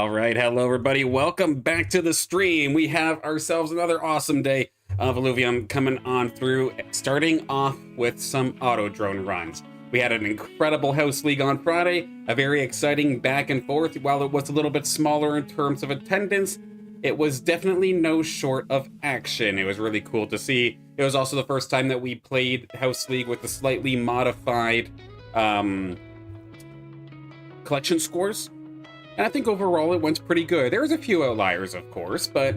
All right, hello everybody. Welcome back to the stream. We have ourselves another awesome day of Illuvium coming on through, starting off with some AutoDrone runs. We had an incredible house league on Friday, a very exciting back and forth. While it was a little bit smaller in terms of attendance, it was definitely no short of action. It was really cool to see. It was also the first time that we played house league with the slightly modified collection scores. And I think overall it went pretty good. There was a few outliers, of course, but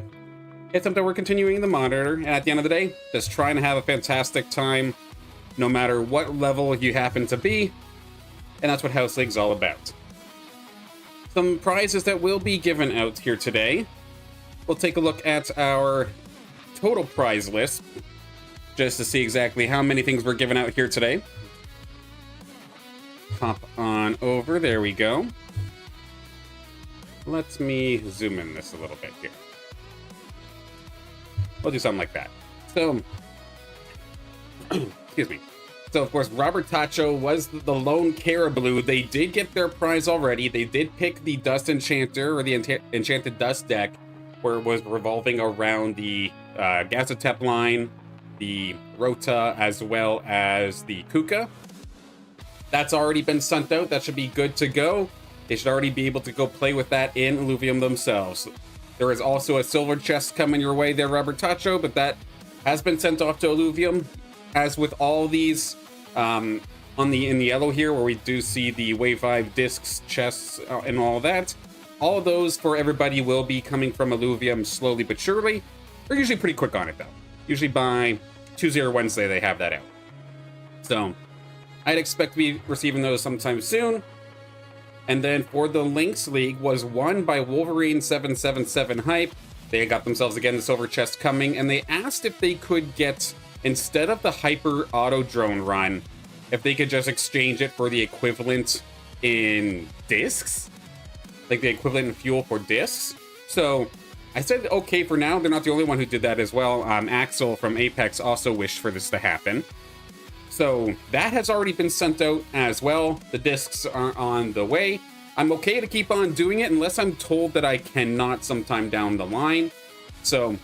it's something we're continuing to monitor. And at the end of the day, just trying to have a fantastic time, no matter what level you happen to be. And that's what House League's all about. Some prizes that will be given out here today. We'll take a look at our total prize list, just to see exactly how many things we're giving out here today. Hop on over, there we go. Let me zoom in this a little bit here. We'll do something like that. So, excuse me. So, of course, Robert Tacho was the lone Caribou. They did get their prize already. They did pick the Dust Enchanter, or the Enchanted Dust deck, where it was revolving around the Gazatep line, the Rota, as well as the Kuka. That's already been sent out. That should be good to go. They should already be able to go play with that in Illuvium themselves. There is also a silver chest coming your way there, Robert Tacho, but that has been sent off to Illuvium. As with all these, in the yellow here, where we do see the Wave 5 discs, chests, and all that, all of those for everybody will be coming from Illuvium slowly but surely. They're usually pretty quick on it, though. Usually by Tuesday or Wednesday, they have that out. So, I'd expect to be receiving those sometime soon. And then for the Lynx League was won by Wolverine777 Hype. They got themselves again the silver chest coming, and they asked if they could get, instead of the Hyper AutoDrone run, if they could just exchange it for the equivalent in discs, like the equivalent in fuel for discs. So I said okay for now. They're not the only one who did that as well. Axel from Apex also wished for this to happen. So that has already been sent out as well. The discs are on the way. I'm okay to keep on doing it unless I'm told that I cannot sometime down the line. So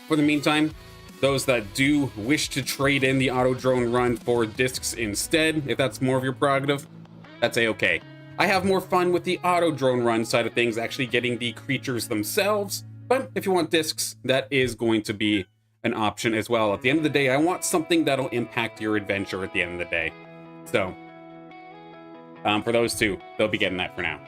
for the meantime, those that do wish to trade in the AutoDrone run for discs instead, if that's more of your prerogative, that's a-okay. I have more fun with the AutoDrone run side of things, actually getting the creatures themselves. But if you want discs, that is going to be an option as well. At the end of the day, I want something that'll impact your adventure at the end of the day. So, for those two, they'll be getting that for now.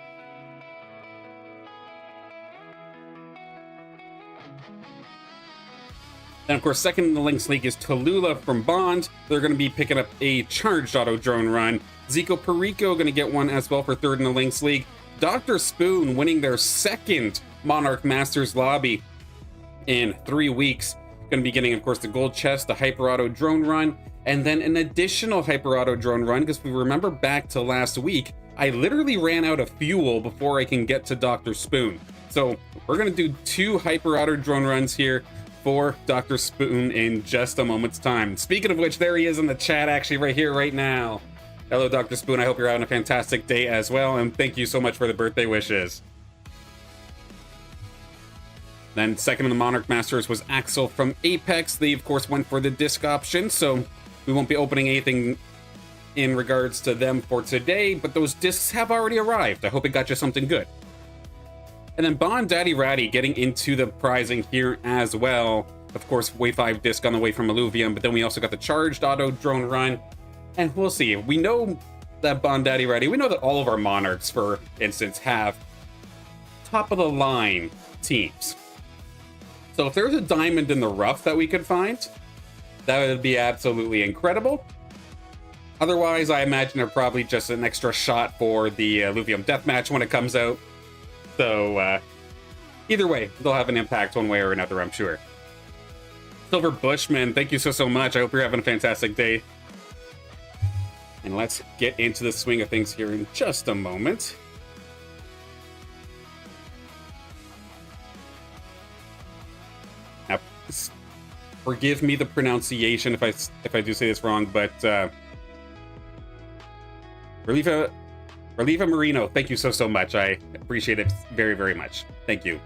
Then, of course, second in the Lynx League is Tallulah from BonD. They're going to be picking up a charged AutoDrone run. XikoPeriko going to get one as well for third in the Lynx League. Dr. Spoon winning their second Monarch Masters lobby in 3 weeks. Going to be getting, of course, the gold chest, the Hyper AutoDrone run, and then an additional Hyper AutoDrone run, because if we remember back to last week, I literally ran out of fuel before I can get to Dr. Spoon. So we're going to do 2 Hyper AutoDrone runs here for Dr. Spoon in just a moment's time. Speaking of which, there he is in the chat, actually, right here, right now. Hello, Dr. Spoon. I hope you're having a fantastic day as well, and thank you so much for the birthday wishes. Then second in the Monarch Masters was Axel from Apex. They, of course, went for the disc option, so we won't be opening anything in regards to them for today, but those discs have already arrived. I hope it got you something good. And then BonDaddyRatty getting into the prizing here as well. Of course, Wave 5 disc on the way from Illuvium, but then we also got the charged AutoDrone run, and we'll see. We know that BonDaddyRatty, we know that all of our Monarchs, for instance, have top-of-the-line teams. So if there's a diamond in the rough that we could find, that would be absolutely incredible. Otherwise, I imagine they're probably just an extra shot for the Illuvium Deathmatch when it comes out. So either way, they'll have an impact one way or another, I'm sure. Silver Bushman, thank you so much. I hope you're having a fantastic day. And let's get into the swing of things here in just a moment. Now, forgive me the pronunciation if I do say this wrong, but Relief Illuvium Arena, thank you so much. I appreciate it very, very much. Thank you.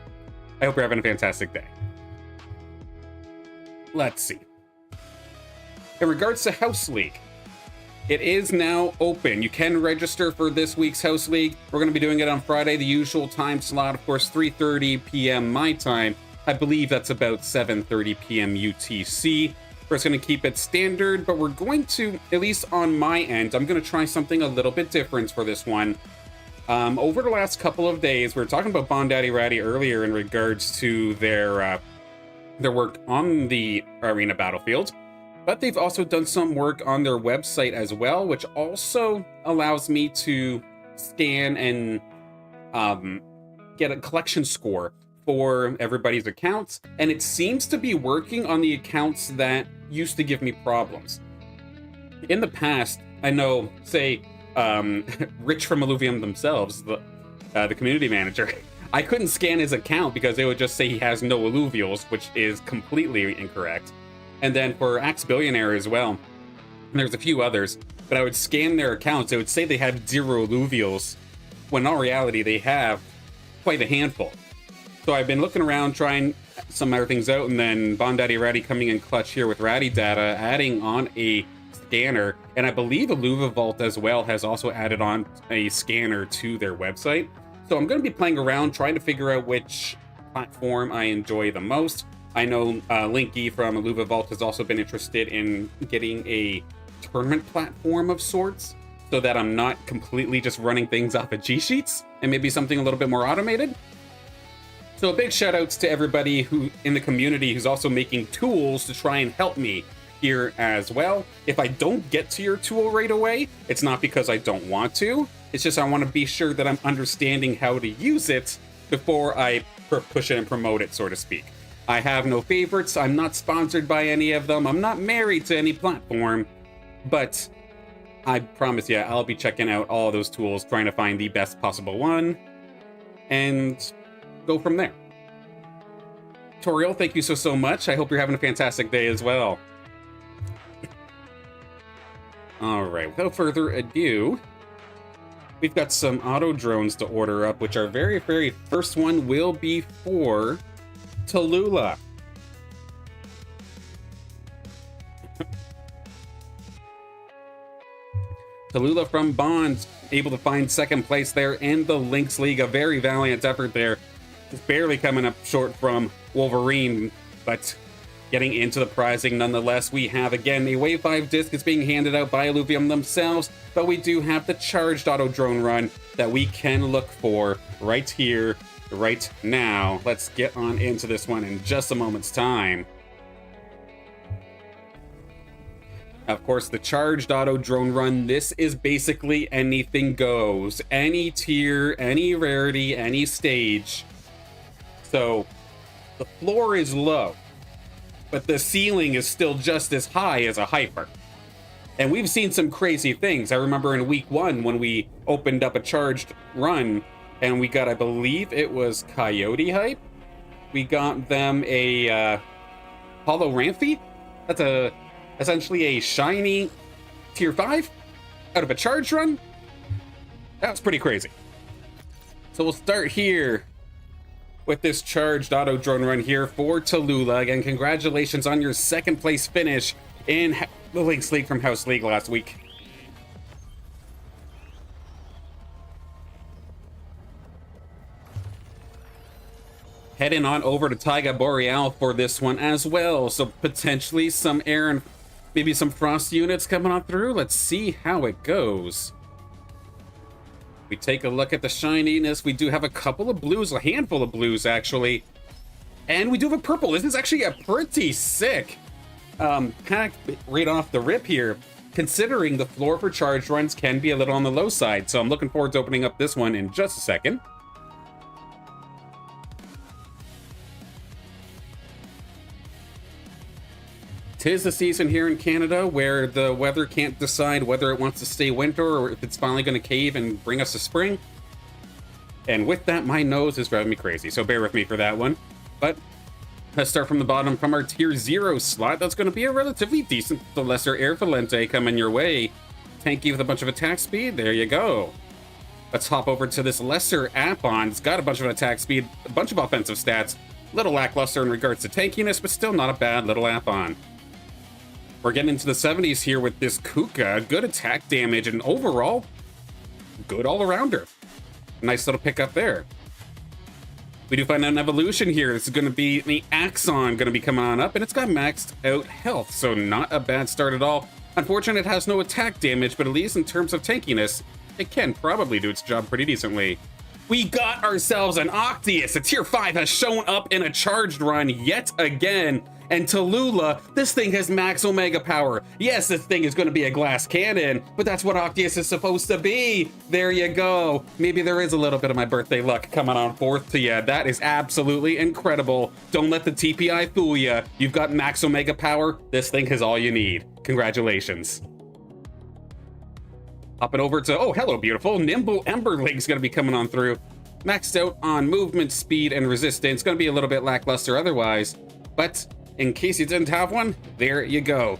I hope you're having a fantastic day. Let's see. In regards to House League, it is now open. You can register for this week's House League. We're going to be doing it on Friday, the usual time slot, of course, 3:30 p.m. my time. I believe that's about 7:30 p.m. UTC. We're just going to keep it standard, but we're going to, at least on my end, I'm going to try something a little bit different for this one. Over the last couple of days, we were talking about BonDaddyRatty earlier in regards to their work on the Arena Battlefield. But they've also done some work on their website as well, which also allows me to scan and get a collection score for everybody's accounts. And it seems to be working on the accounts that used to give me problems. In the past, I know, say, Rich from Illuvium themselves, the community manager, I couldn't scan his account because they would just say he has no Illuvials, which is completely incorrect. And then for Axe Billionaire as well, and there's a few others, but I would scan their accounts. It would say they have 0 Illuvials, when in all reality they have quite a handful. So I've been looking around, trying some other things out, and then BonDaddyRatty coming in clutch here with Ratty Data, adding on a scanner, and I believe Illuvivault as well has also added on a scanner to their website. So I'm going to be playing around, trying to figure out which platform I enjoy the most. I know Linky from Illuvivault has also been interested in getting a tournament platform of sorts, so that I'm not completely just running things off of G-Sheets, and maybe something a little bit more automated. So a big shout outs to everybody who in the community who's also making tools to try and help me here as well. If I don't get to your tool right away, it's not because I don't want to. It's just I want to be sure that I'm understanding how to use it before I push it and promote it, so to speak. I have no favorites. I'm not sponsored by any of them. I'm not married to any platform, but I promise you, I'll be checking out all of those tools, trying to find the best possible one, and go from there. Toriel, thank you so much. I hope you're having a fantastic day as well. All right, without further ado, we've got some AutoDrones to order up, which our very, very first one will be for Tallulah. Tallulah from Bond, able to find second place there in the Lynx League. A very valiant effort there. Just barely coming up short from Wolverine, but getting into the prizing nonetheless. We have, again, a Wave 5 disc. It's being handed out by Illuvium themselves, but we do have the charged AutoDrone run that we can look for right here, right now. Let's get on into this one in just a moment's time. Of course, the charged AutoDrone run, this is basically anything goes. Any tier, any rarity, any stage. So, the floor is low, but the ceiling is still just as high as a hyper. And we've seen some crazy things. I remember in week 1 when we opened up a charged run, and we got, I believe it was Coyote Hype. We got them a Hollow Ramphy. That's essentially a shiny tier 5 out of a charge run. That's pretty crazy. So we'll start here with this charged AutoDrone run here for Tallulah. Again, congratulations on your second place finish in the Lynx League from House League last week. Heading on over to Taiga Boreal for this one as well. So potentially some air and maybe some frost units coming on through. Let's see how it goes. We take a look at the shininess. We do have a couple of blues, a handful of blues actually. And we do have a purple. This is actually a pretty sick, kind of right off the rip here, considering the floor for charge runs can be a little on the low side. So I'm looking forward to opening up this one in just a second. Tis the season here in Canada where the weather can't decide whether it wants to stay winter or if it's finally going to cave and bring us a spring. And with that, my nose is driving me crazy, so bear with me for that one. But let's start from the bottom from our tier 0 slot. That's going to be a relatively decent, the lesser Air Valente coming your way. Tanky with a bunch of attack speed, there you go. Let's hop over to this lesser app-on. It's got a bunch of attack speed, a bunch of offensive stats, little lackluster in regards to tankiness, but still not a bad little app-on. We're getting into the 70s here with this Kuka. Good attack damage and overall, good all-arounder. Nice little pickup there. We do find an evolution here. This is going to be the Axon going to be coming on up, and it's got maxed out health, so not a bad start at all. Unfortunately, it has no attack damage, but at least in terms of tankiness, it can probably do its job pretty decently. We got ourselves an Octius. A tier 5 has shown up in a charged run yet again. And Tallulah, this thing has max Omega power. Yes, this thing is going to be a glass cannon, but that's what Octius is supposed to be. There you go. Maybe there is a little bit of my birthday luck coming on forth to you. That is absolutely incredible. Don't let the TPI fool you. You've got max Omega power. This thing has all you need. Congratulations. Hopping over to, oh, hello, beautiful. Nimble Emberling's going to be coming on through. Maxed out on movement, speed, and resistance. Going to be a little bit lackluster otherwise, but in case you didn't have one, there you go.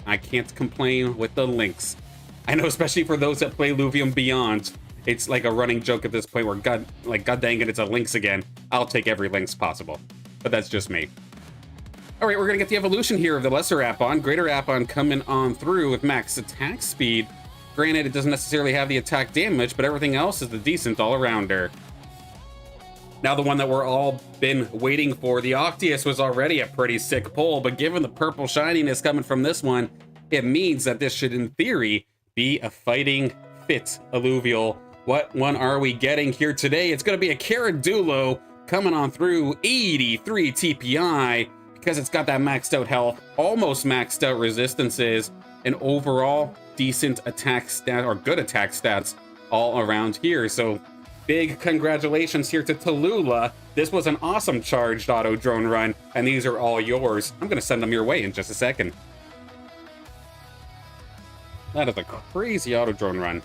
I can't complain with the links. I know, especially for those that play Illuvium Beyond, it's like a running joke at this point where god dang it, it's a links again. I'll take every links possible, but that's just me. All right, we're gonna get the evolution here of the lesser app-on. Greater app-on coming on through with max attack speed. Granted, it doesn't necessarily have the attack damage, but everything else is a decent all-arounder. Now the one that we're all been waiting for, the Octius, was already a pretty sick pull, but given the purple shininess coming from this one, it means that this should, in theory, be a fighting fit Illuvial. What one are we getting here today? It's going to be a Caradulo coming on through 83 TPI because it's got that maxed out health, almost maxed out resistances, and overall decent attack stat or good attack stats all around here. So big congratulations here to Tallulah. This was an awesome charged AutoDrone run, and these are all yours. I'm going to send them your way in just a second. That is a crazy AutoDrone run.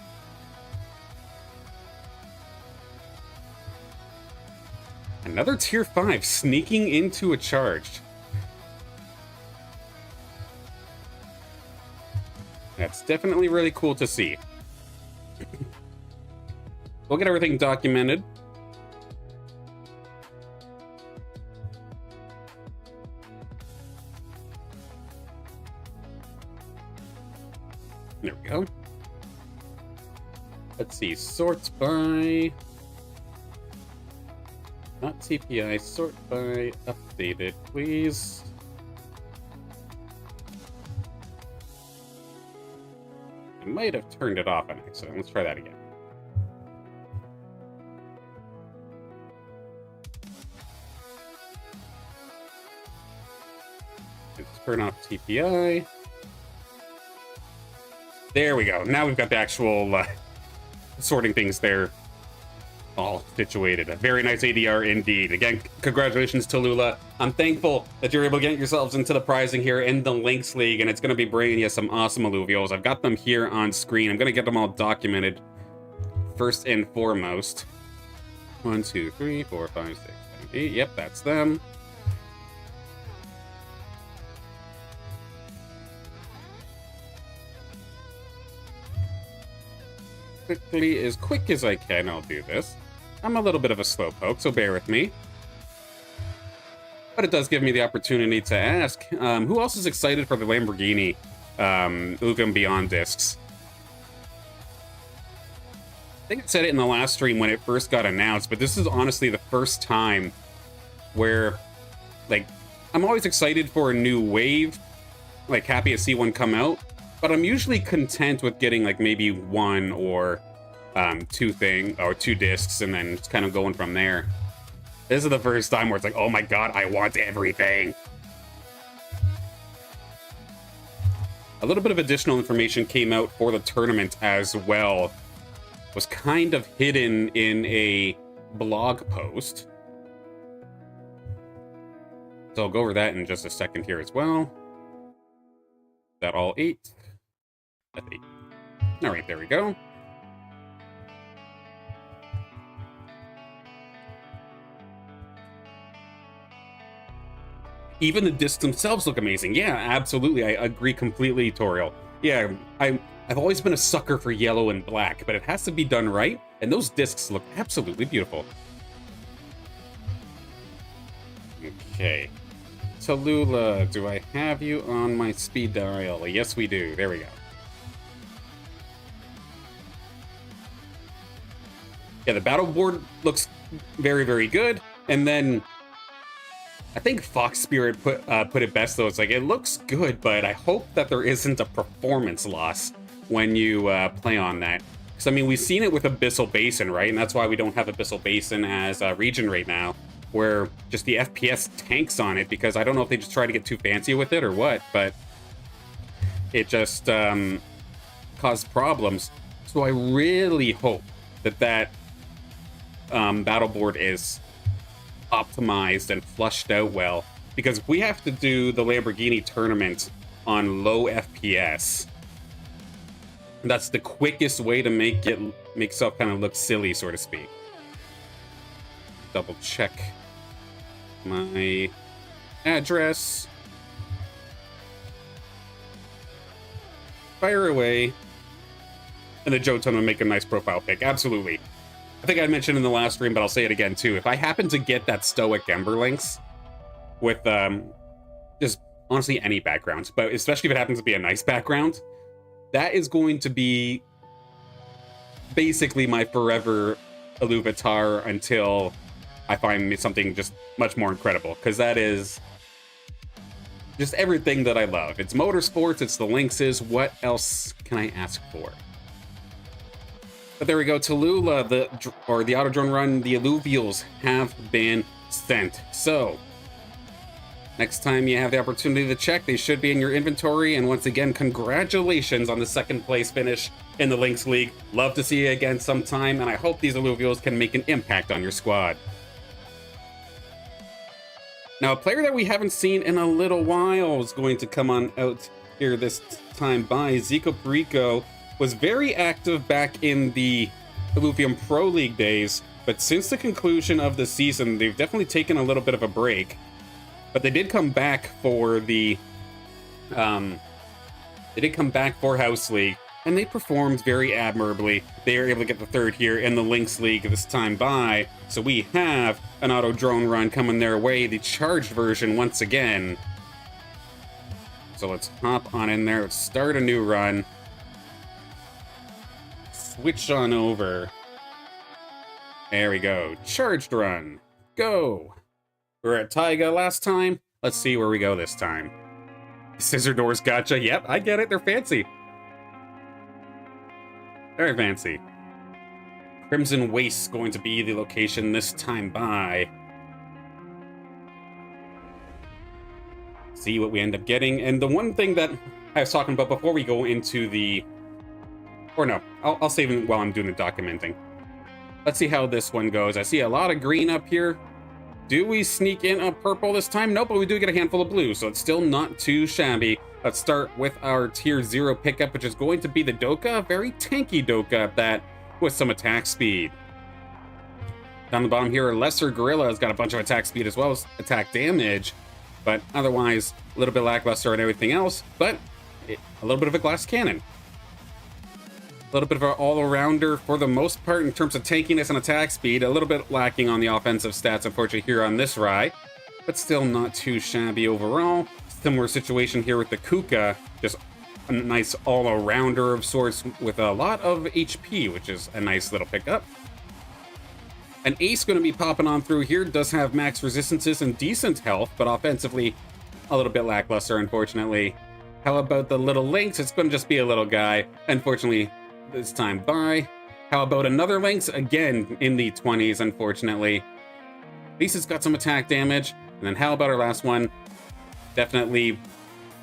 Another tier 5 sneaking into a charged. That's definitely really cool to see. We'll get everything documented. There we go. Let's see, sort by... Not TPI, sort by updated, please. I might have turned it off on accident. Let's try that again. Let's turn off TPI. There we go. Now we've got the actual sorting things there all situated. A very nice ADR indeed. Again, congratulations, Tallulah. I'm thankful that you're able to get yourselves into the prizing here in the Links League, and it's going to be bringing you some awesome Illuvials. I've got them here on screen. I'm going to get them all documented first and foremost. 1, 2, 3, 4, 5, 6, 7, 8. Yep, that's them. As quick as I can, I'll do this. I'm a little bit of a slowpoke, so bear with me. But it does give me the opportunity to ask, who else is excited for the Lamborghini Illuvium Beyond discs? I think I said it in the last stream when it first got announced, but this is honestly the first time where, like, I'm always excited for a new wave, like happy to see one come out, but I'm usually content with getting like maybe one or two discs and then it's kind of going from there. This is the first time where it's like, oh my god, I want everything. A little bit of additional information came out for the tournament as well. It was kind of hidden in a blog post. So I'll go over that in just a second here as well. Is that all 8? That's 8. All right, there we go. Even the discs themselves look amazing. Yeah, absolutely. I agree completely, Toriel. Yeah, I've always been a sucker for yellow and black, but it has to be done right, and those discs look absolutely beautiful. Okay. Tallulah, do I have you on my speed dial? Yes, we do. There we go. Yeah, the battle board looks very, very good. And then I think Fox Spirit put it best, though. It's like, it looks good, but I hope that there isn't a performance loss when you play on that. Because, I mean, we've seen it with Abyssal Basin, right? And that's why we don't have Abyssal Basin as a region right now, where just the FPS tanks on it, because I don't know if they just try to get too fancy with it or what, but it just caused problems. So I really hope that battle board is optimized and flushed out well, because if we have to do the Lamborghini tournament on low FPS, that's the quickest way to make stuff kind of look silly, so to speak. Double check my address. Fire away. And the Jotun will make a nice profile pic. Absolutely. I think I mentioned in the last stream, but I'll say it again too. If I happen to get that Stoic Ember Lynx with just honestly any background, but especially if it happens to be a nice background, that is going to be basically my forever Illuvitar until I find something just much more incredible, because that is just everything that I love. It's motorsports, it's the Lynxes. What else can I ask for? But there we go. Tallulah, the AutoDrone run, the Illuvials have been sent. So next time you have the opportunity to check, they should be in your inventory. And once again, congratulations on the second place finish in the Lynx League. Love to see you again sometime, and I hope these Illuvials can make an impact on your squad. Now, a player that we haven't seen in a little while is going to come on out here this time by. XikoPeriko was very active back in the Illuvium Pro League days, but since the conclusion of the season, they've definitely taken a little bit of a break. But they did come back for the House League, and they performed very admirably. They were able to get the third here in the Lynx League this time by. So we have an AutoDrone run coming their way, the charged version once again. So let's hop on in there, let's start a new run. Switch on over. There we go. Charged run. Go. We were at Taiga last time. Let's see where we go this time. Scissor doors gotcha. Yep, I get it. They're fancy. Very fancy. Crimson Waste going to be the location this time by. See what we end up getting. And the one thing that I was talking about before we go into the... Or no, I'll save it while I'm doing the documenting. Let's see how this one goes. I see a lot of green up here. Do we sneak in a purple this time? Nope, but we do get a handful of blue, so it's still not too shabby. Let's start with our tier 0 pickup, which is going to be the Doka. Very tanky Doka at that, with some attack speed. Down the bottom here, Lesser Gorilla has got a bunch of attack speed as well as attack damage, but otherwise a little bit lackluster and everything else, but a little bit of a glass cannon. A little bit of an all-arounder for the most part in terms of tankiness and attack speed. A little bit lacking on the offensive stats, unfortunately, here on this ride, but still not too shabby overall. Similar situation here with the Kuka, just a nice all-arounder of sorts with a lot of HP, which is a nice little pickup. An Ace going to be popping on through here, does have max resistances and decent health, but offensively a little bit lackluster, unfortunately. How about the little Lynx? It's going to just be a little guy, unfortunately, this time by. How about another Lynx? Again, in the 20s, unfortunately. At least it's got some attack damage. And then how about our last one? Definitely,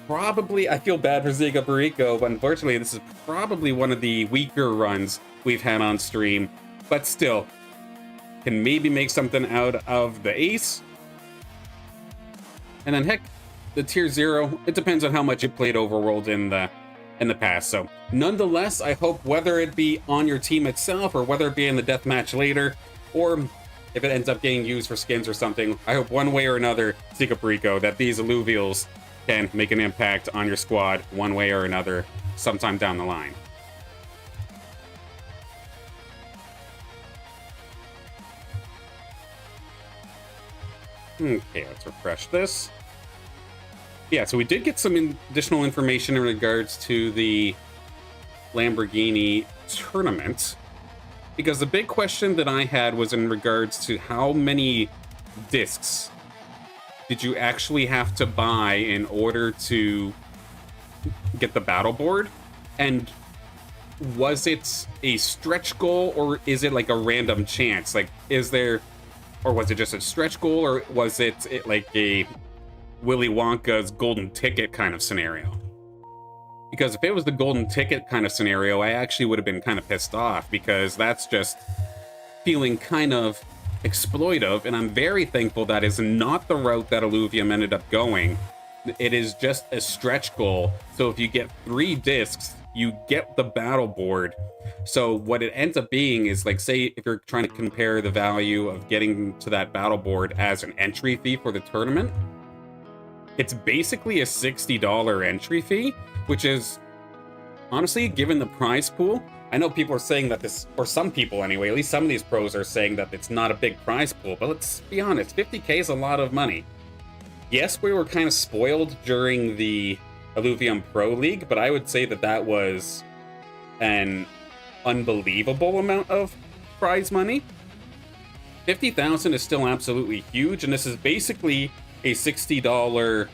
probably, I feel bad for XikoPeriko, but unfortunately, this is probably one of the weaker runs we've had on stream. But still, can maybe make something out of the Ace. And then, heck, the tier 0, it depends on how much you played Overworld in the past. So nonetheless, I hope whether it be on your team itself or whether it be in the deathmatch later, or if it ends up getting used for skins or something, I hope one way or another, XikoPeriko, that these Illuvials can make an impact on your squad one way or another sometime down the line. Okay, let's refresh this. Yeah, so we did get some additional information in regards to the Lamborghini tournament, because the big question that I had was in regards to how many discs did you actually have to buy in order to get the battle board, and was it a stretch goal or is it like a random chance? Like, is there, or was it just a stretch goal, or was it like a Willy Wonka's golden ticket kind of scenario? Because if it was the golden ticket kind of scenario, I actually would have been kind of pissed off, because that's just feeling kind of exploitive, and I'm very thankful that is not the route that Illuvium ended up going. It is just a stretch goal, so if you get 3 discs, you get the battle board. So what it ends up being is, like, say if you're trying to compare the value of getting to that battle board as an entry fee for the tournament, it's basically a $60 entry fee, which is, honestly, given the prize pool, I know people are saying that this, or some people anyway, at least some of these pros are saying that it's not a big prize pool, but let's be honest, 50K is a lot of money. Yes, we were kind of spoiled during the Illuvium Pro League, but I would say that that was an unbelievable amount of prize money. 50,000 is still absolutely huge, and this is basically a $60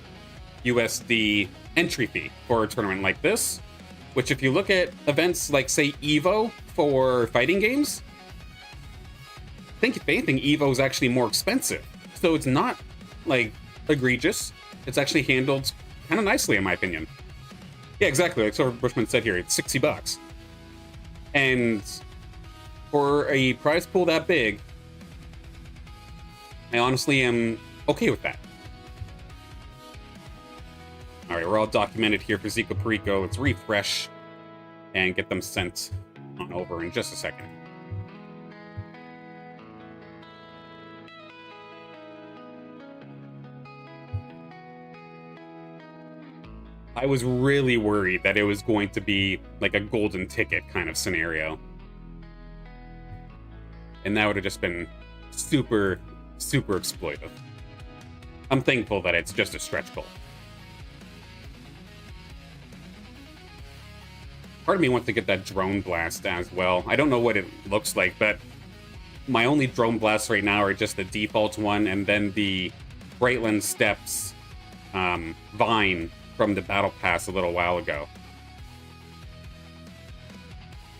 USD entry fee for a tournament like this, which, if you look at events like, say, Evo for fighting games, I think if anything, Evo is actually more expensive. So it's not, like, egregious. It's actually handled kind of nicely, in my opinion. Yeah, exactly. Like Silver Bushman said here, it's $60. And for a prize pool that big, I honestly am okay with that. All right, we're all documented here for XikoPeriko. Let's refresh and get them sent on over in just a second. I was really worried that it was going to be like a golden ticket kind of scenario. And that would have just been super, super exploitive. I'm thankful that it's just a stretch goal. Part of me wants to get that drone blast as well. I don't know what it looks like, but my only drone blasts right now are just the default one, and then the Brightland Steps Vine from the Battle Pass a little while ago.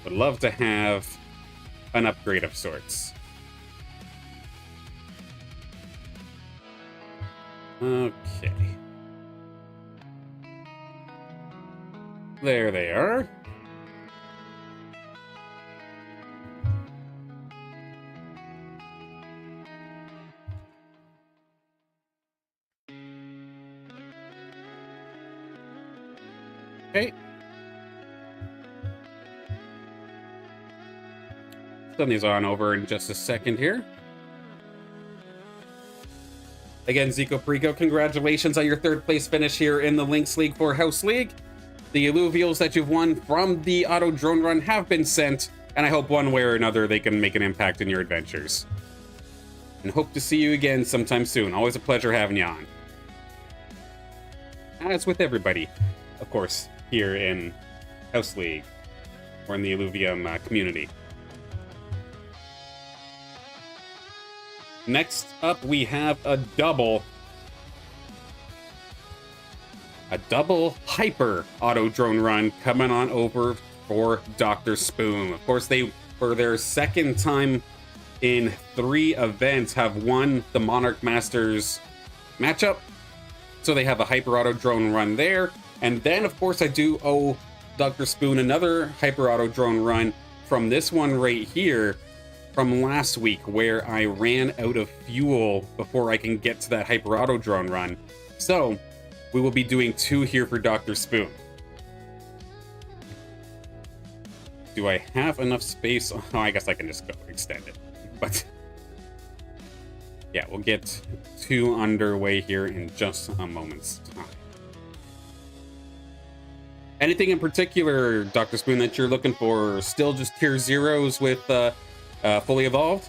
Would love to have an upgrade of sorts. Okay. There they are. Okay. Send these on over in just a second here. Again, XikoPeriko, congratulations on your 3rd place finish here in the Lynx League for House League. The Illuvials that you've won from the AutoDrone run have been sent, and I hope one way or another they can make an impact in your adventures. And hope to see you again sometime soon. Always a pleasure having you on. As with everybody, of course, here in House League, or in the Illuvium community. Next up, we have a double hyper AutoDrone run coming on over for Dr. Spoon. Of course, they, for their 2nd time in 3 events, have won the Monarch Masters matchup. So they have a hyper AutoDrone run there. And then, of course, I do owe Dr. Spoon another hyper AutoDrone run from this one right here from last week, where I ran out of fuel before I can get to that hyper AutoDrone run. So we will be doing 2 here for Dr. Spoon. Do I have enough space? Oh, I guess I can just go extend it. But yeah, we'll get 2 underway here in just a moment's time. Anything in particular, Dr. Spoon, that you're looking for? Still just tier 0s with fully evolved?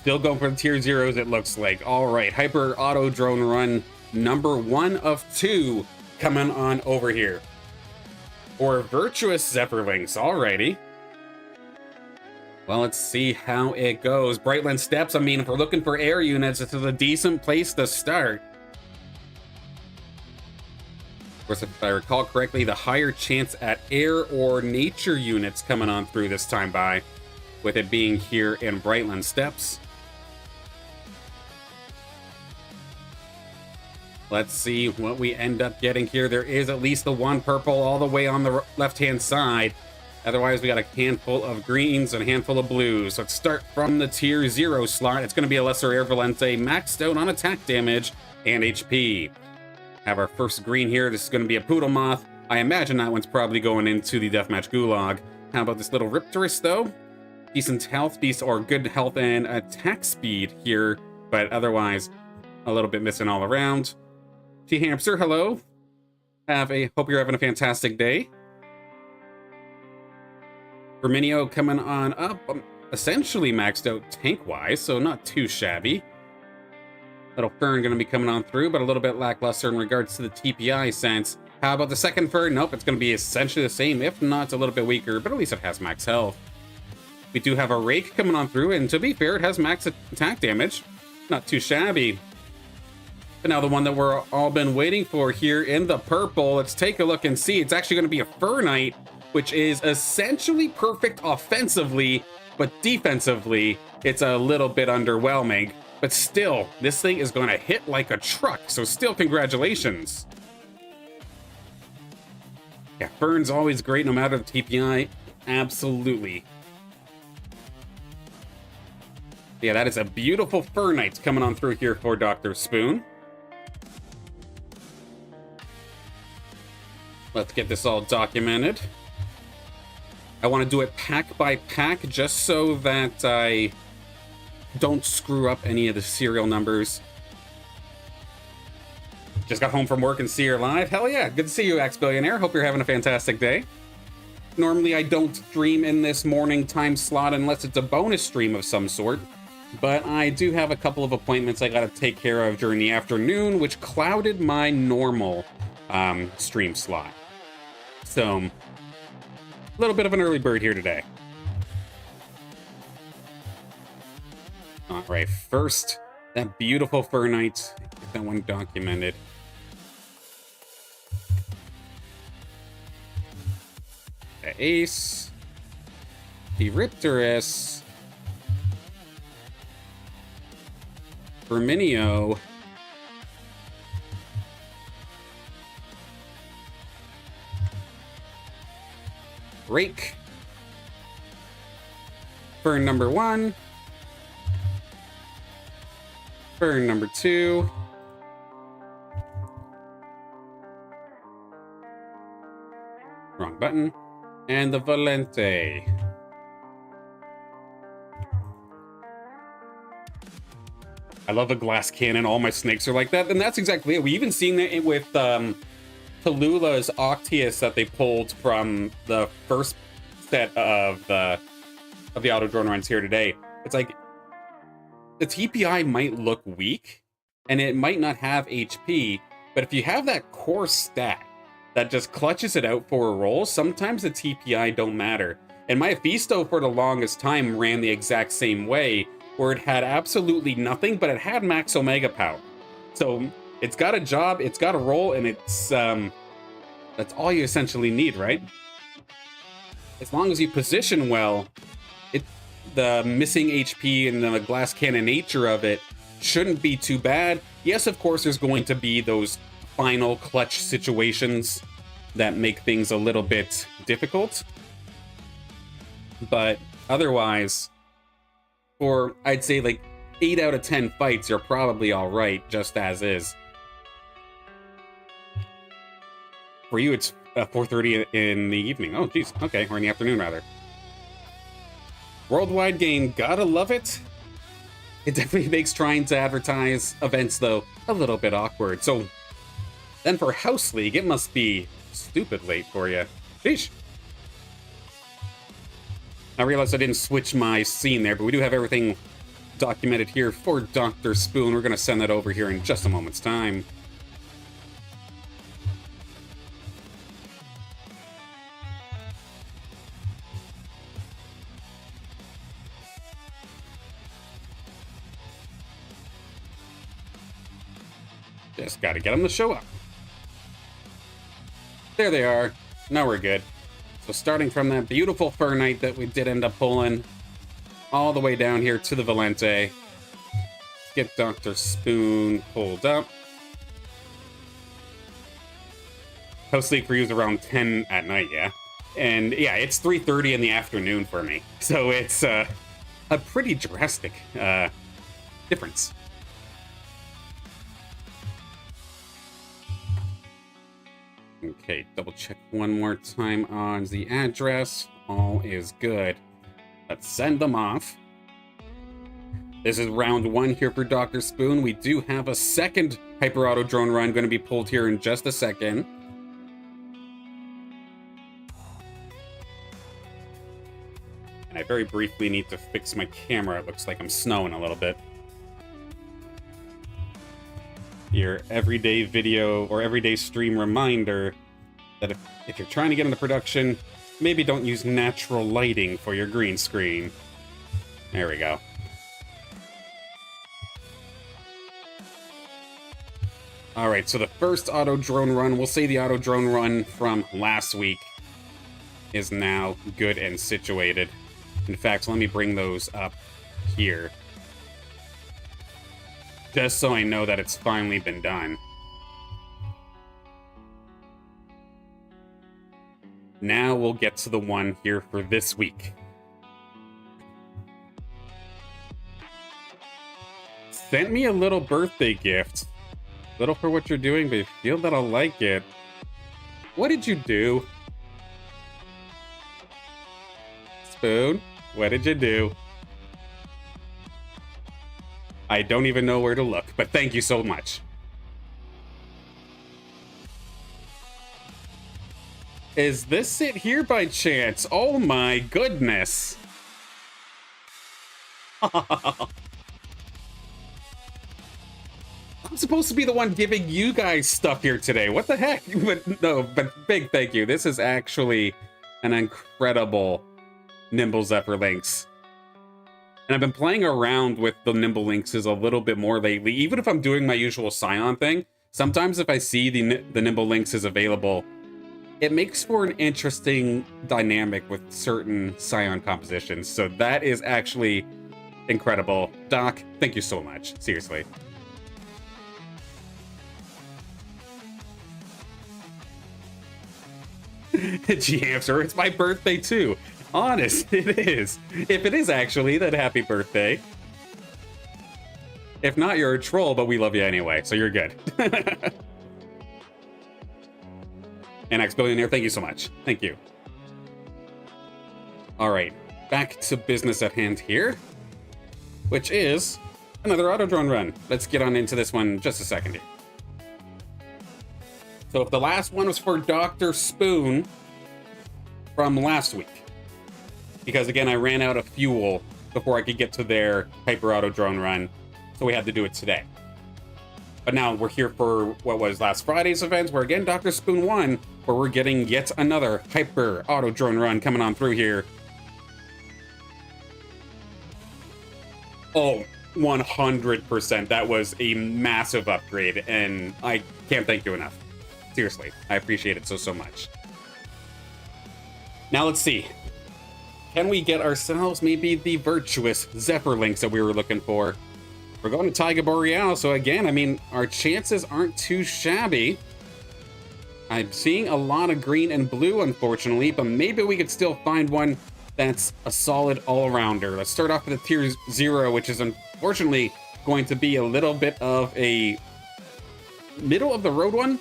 Still going for the tier zeros, it looks like. All right, Hyper Auto Drone run number 1 of 2 coming on over here. Or Virtuous Zeppelins, alrighty. Well, let's see how it goes. Brightland Steps, I mean, if we're looking for air units, this is a decent place to start. Of course, if I recall correctly, the higher chance at air or nature units coming on through this time by, with it being here in Brightland Steps. Let's see what we end up getting here. There is at least the one purple all the way on the left-hand side. Otherwise, we got a handful of greens and a handful of blues. Let's start from the tier 0 slot. It's going to be a Lesser Air Valente, maxed out on attack damage and HP. Have our first green here. This is going to be a Poodle Moth. I imagine that one's probably going into the Deathmatch Gulag. How about this little Riptorus, though? Decent health, or good health and attack speed here, but otherwise a little bit missing all around. T-Hamster, hello. Hope you're having a fantastic day. Verminio coming on up, essentially maxed out tank-wise, so not too shabby. Little Fern going to be coming on through, but a little bit lackluster in regards to the TPI sense. How about the second Fern? Nope, it's going to be essentially the same, if not a little bit weaker, but at least it has max health. We do have a Rake coming on through, and to be fair, it has max attack damage. Not too shabby. But now the one that we're all been waiting for here in the purple, let's take a look and see. It's actually going to be a Fernite, which is essentially perfect offensively, but defensively, it's a little bit underwhelming. But still, this thing is going to hit like a truck, so still congratulations. Yeah, Fern's always great no matter the TPI. Absolutely. Yeah, that is a beautiful Fernite coming on through here for Dr. Spoon. Let's get this all documented. I want to do it pack by pack just so that I don't screw up any of the serial numbers. Just got home from work and see you're live. Hell yeah, good to see you, Ex-Billionaire. Hope you're having a fantastic day. Normally I don't stream in this morning time slot unless it's a bonus stream of some sort, but I do have a couple of appointments I gotta take care of during the afternoon, which clouded my normal stream slot. So, a little bit of an early bird here today. All right, first, that beautiful Fernite. Get that one documented. The Ace. The Riptorus. Verminio. Rake. Fern number 1. Fern number 2. Wrong button. And the Valente. I love a glass cannon. All my snakes are like that. And that's exactly it. We even seen it with Teloolah's Octius that they pulled from the first set of the AutoDrone runs here today. It's like the TPI might look weak and it might not have HP, but if you have that core stat that just clutches it out for a roll, sometimes the TPI don't matter. And my Mephisto for the longest time ran the exact same way, where it had absolutely nothing, but it had max Omega power. So it's got a job, it's got a roll, and it's that's all you essentially need, right? As long as you position well, the missing HP and the glass cannon nature of it shouldn't be too bad. Yes, of course, there's going to be those final clutch situations that make things a little bit difficult. But otherwise, for I'd say like 8 out of 10 fights, you're probably all right, just as is. For you, it's 4:30 in the evening. Oh, geez. Okay, or in the afternoon, rather. Worldwide game, gotta love it. It definitely makes trying to advertise events, though, a little bit awkward. So, then for House League, it must be stupid late for you. Sheesh. I realized I didn't switch my scene there, but we do have everything documented here for Dr. Spoon. We're going to send that over here in just a moment's time. Just got to get them to show up. There they are. Now we're good. So starting from that beautiful Fur Knight that we did end up pulling, all the way down here to the Valente. Get Dr. Spoon pulled up. House League for you is around 10 at night, yeah? And yeah, it's 3:30 in the afternoon for me. So it's a pretty drastic difference. Okay, double check one more time on the address. All is good. Let's send them off. This is round 1 here for Dr. Spoon. We do have a second Hyper Auto Drone run going to be pulled here in just a second. And I very briefly need to fix my camera. It looks like I'm snowing a little bit. Your everyday video or everyday stream reminder that if you're trying to get into production, maybe don't use natural lighting for your green screen. There we go. All right, so the first auto drone run, we'll say the auto drone run from last week, is now good and situated. In fact, let me bring those up here, just so I know that it's finally been done. Now we'll get to the one here for this week. Sent me a little birthday gift. Little for what you're doing, but I feel that I'll like it. What did you do? Spoon, what did you do? I don't even know where to look, but thank you so much. Is this it here by chance? Oh my goodness. I'm supposed to be the one giving you guys stuff here today. What the heck? But no, but big thank you. This is actually an incredible Nimble Zephyr Lynx. And I've been playing around with the Nimble Lynxes a little bit more lately. Even if I'm doing my usual Scion thing, sometimes if I see the Nimble Lynxes available, it makes for an interesting dynamic with certain Scion compositions. So that is actually incredible. Doc, thank you so much. Seriously. G-Hamster, it's my birthday too. Honest, it is. If it is actually, then happy birthday. If not, you're a troll, but we love you anyway, so you're good. And ex-billionaire, thank you so much. Thank you. All right, back to business at hand here, which is another auto drone run. Let's get on into this one in just a second here. So if the last one was for Dr. Spoon from last week, because again, I ran out of fuel before I could get to their Hyper Auto Drone run, so we had to do it today. But now we're here for what was last Friday's event, where again, Dr. Spoon won, where we're getting yet another Hyper Auto Drone run coming on through here. Oh, 100%. That was a massive upgrade, and I can't thank you enough. Seriously, I appreciate it so much. Now let's see. Can we get ourselves maybe the virtuous Zephyr Lynx that we were looking for? We're going to Taiga Boreal, so again, I mean, our chances aren't too shabby. I'm seeing a lot of green and blue, unfortunately, but maybe we could still find one that's a solid all-arounder. Let's start off with a tier 0, which is unfortunately going to be a little bit of a middle-of-the-road one,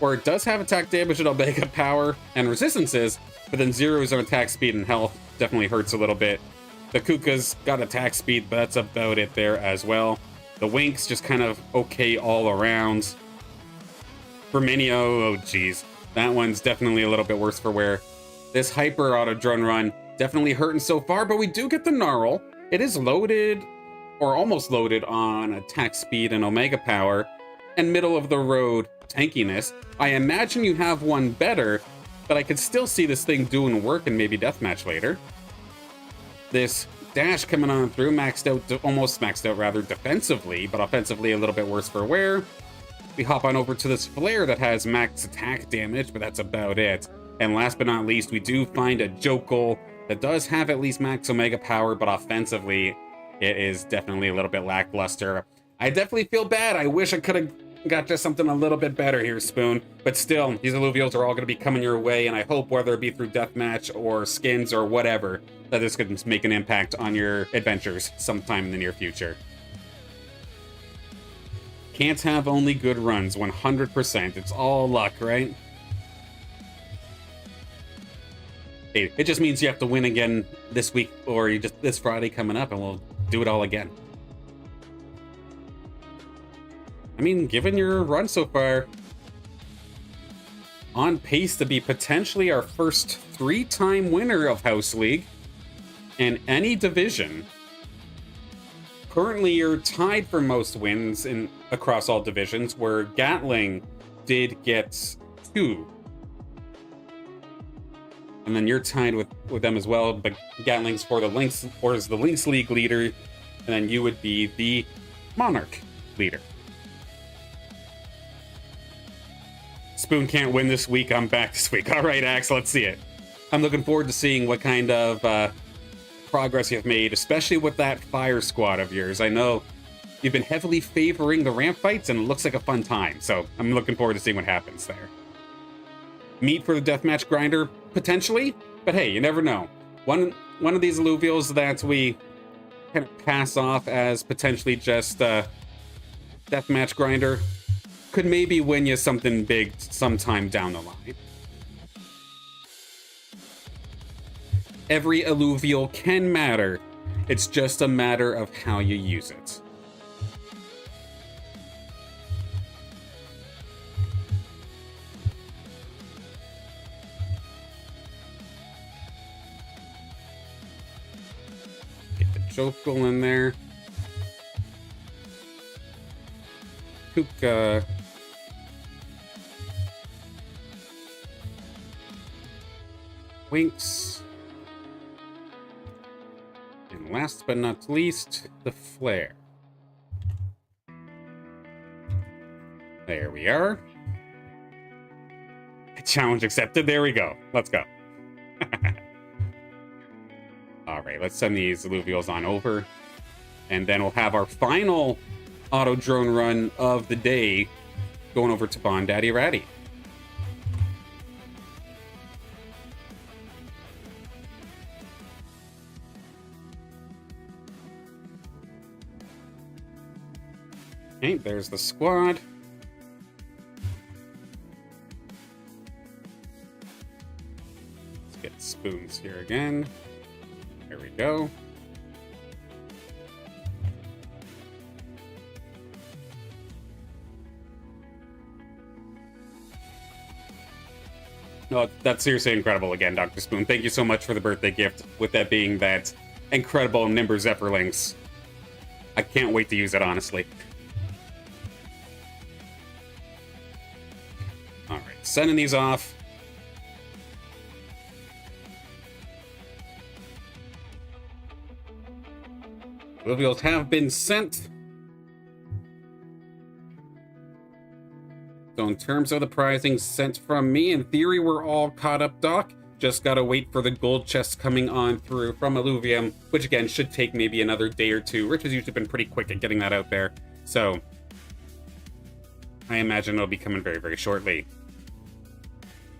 where it does have attack damage and Omega power and resistances, but then 0s on attack speed and health. Definitely hurts a little bit. The Kuka's got attack speed, but that's about it there as well. The Wink's just kind of okay all around. Verminio, oh geez. That one's definitely a little bit worse for wear. This Hyper Auto Drone run definitely hurting so far, but we do get the Gnarl. It is loaded or almost loaded on attack speed and omega power, and middle of the road tankiness. I imagine you have one better, but I could still see this thing doing work in maybe deathmatch later. This dash coming on through, maxed out, almost maxed out rather defensively, but offensively a little bit worse for wear. We hop on over to this flare that has max attack damage, but that's about it. And last but not least, we do find a Jokel that does have at least max omega power, but offensively, it is definitely a little bit lackluster. I definitely feel bad. I wish I could have got just something a little bit better here, Spoon. But still, these Illuvials are all going to be coming your way, and I hope, whether it be through deathmatch or skins or whatever, that this could make an impact on your adventures sometime in the near future. Can't have only good runs, 100%. It's all luck, right? Hey, it just means you have to win again this week, or you just this Friday coming up, and we'll do it all again. I mean, given your run so far, on pace to be potentially our first 3-time winner of House League in any division. Currently, you're tied for most wins across all divisions, where Gatling did get 2. And then you're tied with them as well, but Gatling's for the Lynx, or is the Lynx League leader, and then you would be the Monarch leader. Spoon can't win this week, I'm back this week. All right, Axe, let's see it. I'm looking forward to seeing what kind of progress you've made, especially with that fire squad of yours. I know you've been heavily favoring the ramp fights, and it looks like a fun time, so I'm looking forward to seeing what happens there. Meat for the deathmatch grinder, potentially, but hey, you never know. One of these Illuvials that we kind of pass off as potentially just deathmatch grinder could maybe win you something big sometime down the line. Every Illuvial can matter. It's just a matter of how you use it. Get the Jokel in there. Kuka. Winks. And last but not least, the flare. There we are. Challenge accepted. There we go. Let's go. All right, let's send these Illuvials on over. And then we'll have our final AutoDrone run of the day going over to BonDaddyRatty. Okay, there's the squad. Let's get Spoons here again. There we go. Oh, that's seriously incredible again, Dr. Spoon. Thank you so much for the birthday gift, with that being that incredible Nimber Zeppelins. I can't wait to use it, honestly. All right, sending these off. Illuvials have been sent. So in terms of the prizing sent from me, in theory, we're all caught up, Doc. Just gotta wait for the gold chest coming on through from Illuvium, which again should take maybe another day or two. Rich has usually been pretty quick at getting that out there. So I imagine it'll be coming very, very shortly.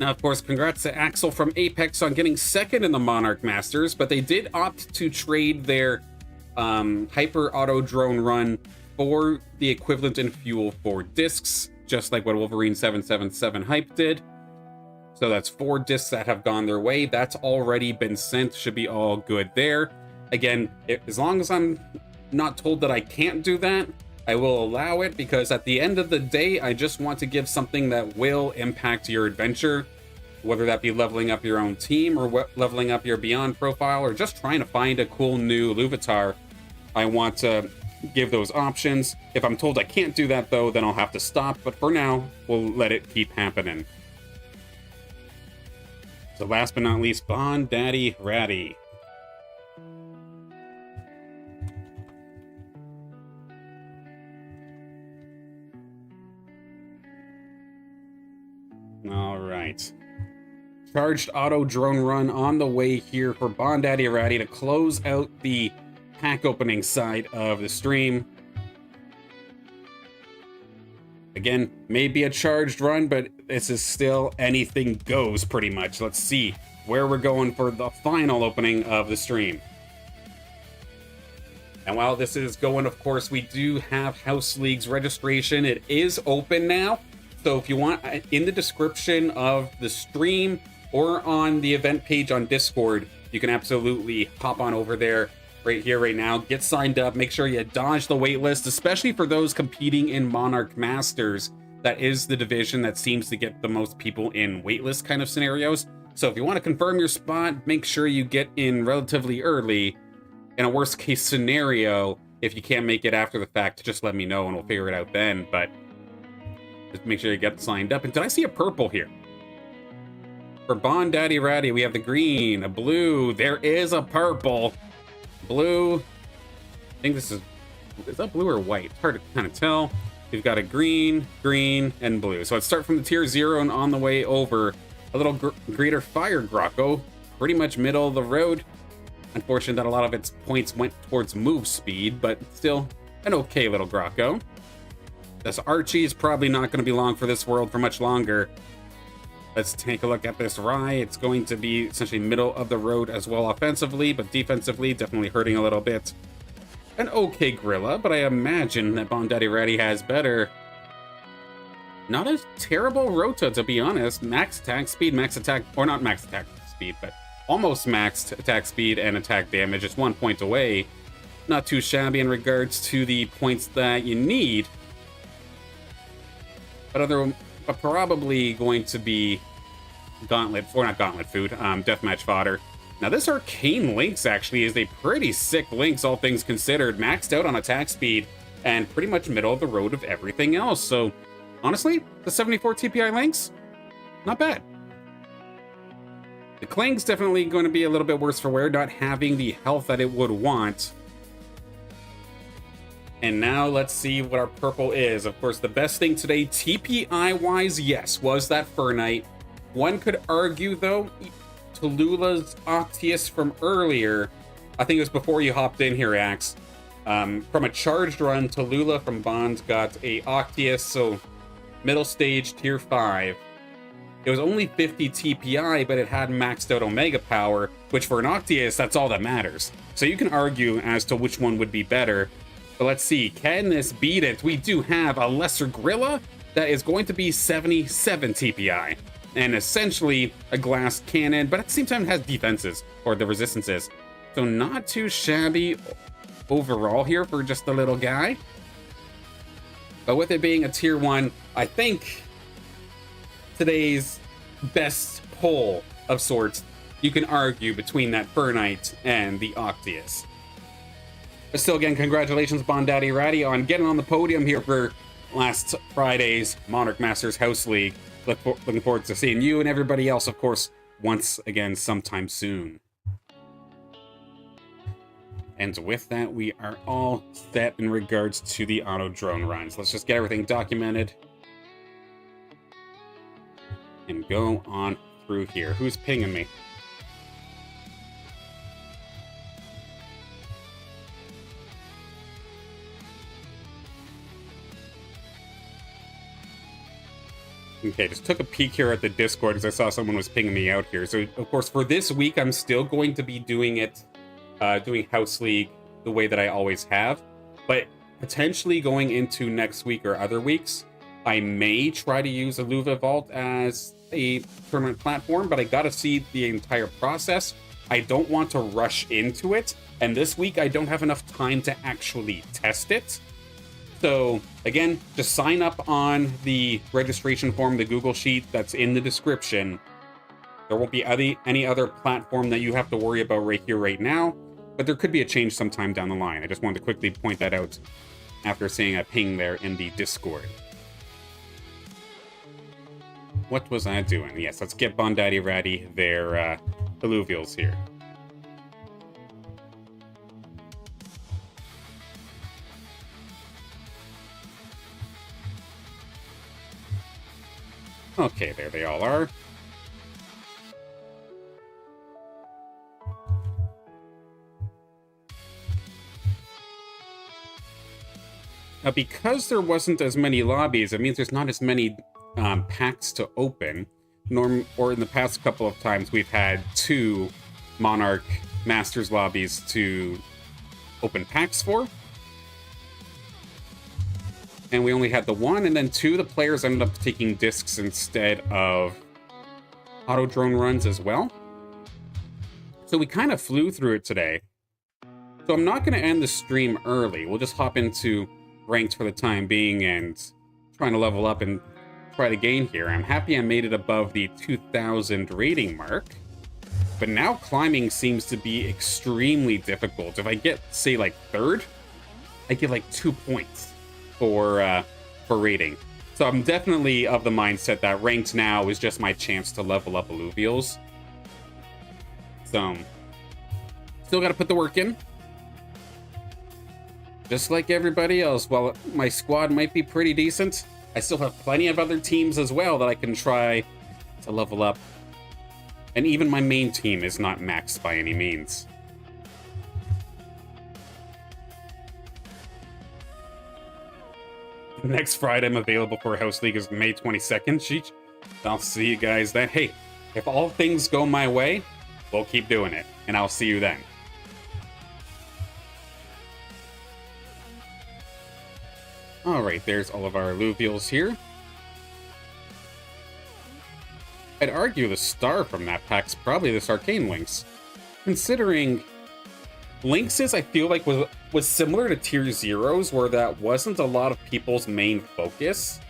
Now, of course, congrats to Axel from Apex on getting second in the Monarch Masters, but they did opt to trade their Hyper AutoDrone run for the equivalent in fuel for discs, just like what Wolverine 777 Hype did. So that's 4 discs that have gone their way. That's already been sent. Should be all good there. Again, as long as I'm not told that I can't do that, I will allow it, because at the end of the day, I just want to give something that will impact your adventure, whether that be leveling up your own team or leveling up your Beyond profile, or just trying to find a cool new Illuvitar. I want to give those options. If I'm told I can't do that, though, then I'll have to stop. But for now, we'll let it keep happening. So last but not least, BonDaddyRatty. All right. Charged AutoDrone run on the way here for BonDaddyRatty to close out the pack opening side of the stream. Again, maybe a charged run, but this is still anything goes pretty much. Let's see where we're going for the final opening of the stream. And while this is going, of course, we do have House League's registration. It is open now. So if you want, in the description of the stream or on the event page on Discord, you can absolutely hop on over there right here, right now. Get signed up. Make sure you dodge the wait list, especially for those competing in Monarch Masters. That is the division that seems to get the most people in waitlist kind of scenarios. So if you want to confirm your spot, make sure you get in relatively early. In a worst case scenario, if you can't make it after the fact, just let me know and we'll figure it out then. But just make sure you get signed up. And did I see a purple here? For BonDaddyRatty, we have the green, a blue. There is a purple. Blue. I think this is that blue or white? It's hard to kind of tell. We've got a green, green, and blue. So let's start from the tier 0 and on the way over. A little greater fire Grocko. Pretty much middle of the road. Unfortunate that a lot of its points went towards move speed, but still an okay little Grocko. This Archie is probably not going to be long for this world for much longer. Let's take a look at this Rye. It's going to be essentially middle of the road as well offensively, but defensively definitely hurting a little bit. An okay Gorilla, but I imagine that BonDaddyRatty has better. Not a terrible Rota, to be honest. Max attack speed, max attack, or not max attack speed, but almost maxed attack speed and attack damage. Just 1 point away. Not too shabby in regards to the points that you need. But probably going to be Gauntlet, or not Gauntlet food, Deathmatch fodder. Now this Arcane Lynx actually is a pretty sick Lynx, all things considered. Maxed out on attack speed and pretty much middle of the road of everything else. So honestly, the 74 TPI Lynx, not bad. The Kling's definitely going to be a little bit worse for wear, not having the health that it would want. And now let's see what our purple is. Of course, the best thing today, TPI-wise, yes, was that Fur Knight. One could argue, though, Tellulah's Octius from earlier, I think it was before you hopped in here, Axe. From a charged run, Tellulah from Bond got a Octius, so middle stage, tier 5. It was only 50 TPI, but it had maxed out Omega power, which for an Octius, that's all that matters. So you can argue as to which one would be better. But let's see, can this beat it? We do have a lesser Gorilla that is going to be 77 TPI. And essentially a glass cannon, but at the same time it has defenses, or the resistances. So not too shabby overall here for just the little guy. But with it being a tier 1, I think today's best pull of sorts, you can argue between that Fur Knight and the Octius. But still, again, congratulations, BonDaddyRatty, on getting on the podium here for last Friday's Monarch Masters House League. Looking forward to seeing you and everybody else, of course, once again sometime soon. And with that, we are all set in regards to the AutoDrone runs. Let's just get everything documented and go on through here. Who's pinging me? Okay, just took a peek here at the Discord because I saw someone was pinging me out here. So, of course, for this week, I'm still going to be doing it, doing House League the way that I always have. But potentially going into next week or other weeks, I may try to use Illuvium Vault as a tournament platform, but I gotta see the entire process. I don't want to rush into it, and this week I don't have enough time to actually test it. So again, just sign up on the registration form, the Google Sheet that's in the description. There won't be any other platform that you have to worry about right here, right now. but there could be a change sometime down the line. I just wanted to quickly point that out after seeing a ping there in the Discord. What was I doing? Yes, let's get BonDaddyRatty their Illuvials here. Okay, there they all are. Now, because there wasn't as many lobbies, it means there's not as many packs to open. Or in the past couple of times, we've had 2 Monarch Masters lobbies to open packs for. And we only had the 1, and then 2, the players ended up taking discs instead of AutoDrone runs as well. So we kind of flew through it today. So I'm not going to end the stream early. We'll just hop into ranked for the time being and trying to level up and try to gain here. I'm happy I made it above the 2,000 rating mark. But now climbing seems to be extremely difficult. If I get, say, like 3rd, I get like 2 points for rating. So I'm definitely of the mindset that ranked now is just my chance to level up Illuvials. So, still got to put the work in. Just like everybody else, while my squad might be pretty decent, I still have plenty of other teams as well that I can try to level up. And even my main team is not maxed by any means. Next Friday I'm available for House League is May 22nd. Sheesh. I'll see you guys then. Hey, if all things go my way, we'll keep doing it. And I'll see you then. Alright, there's all of our Illuvials here. I'd argue the star from that pack's probably this Arcane Lynx. Considering Lynxes, I feel like was similar to Tier 0s, where that wasn't a lot of people's main focus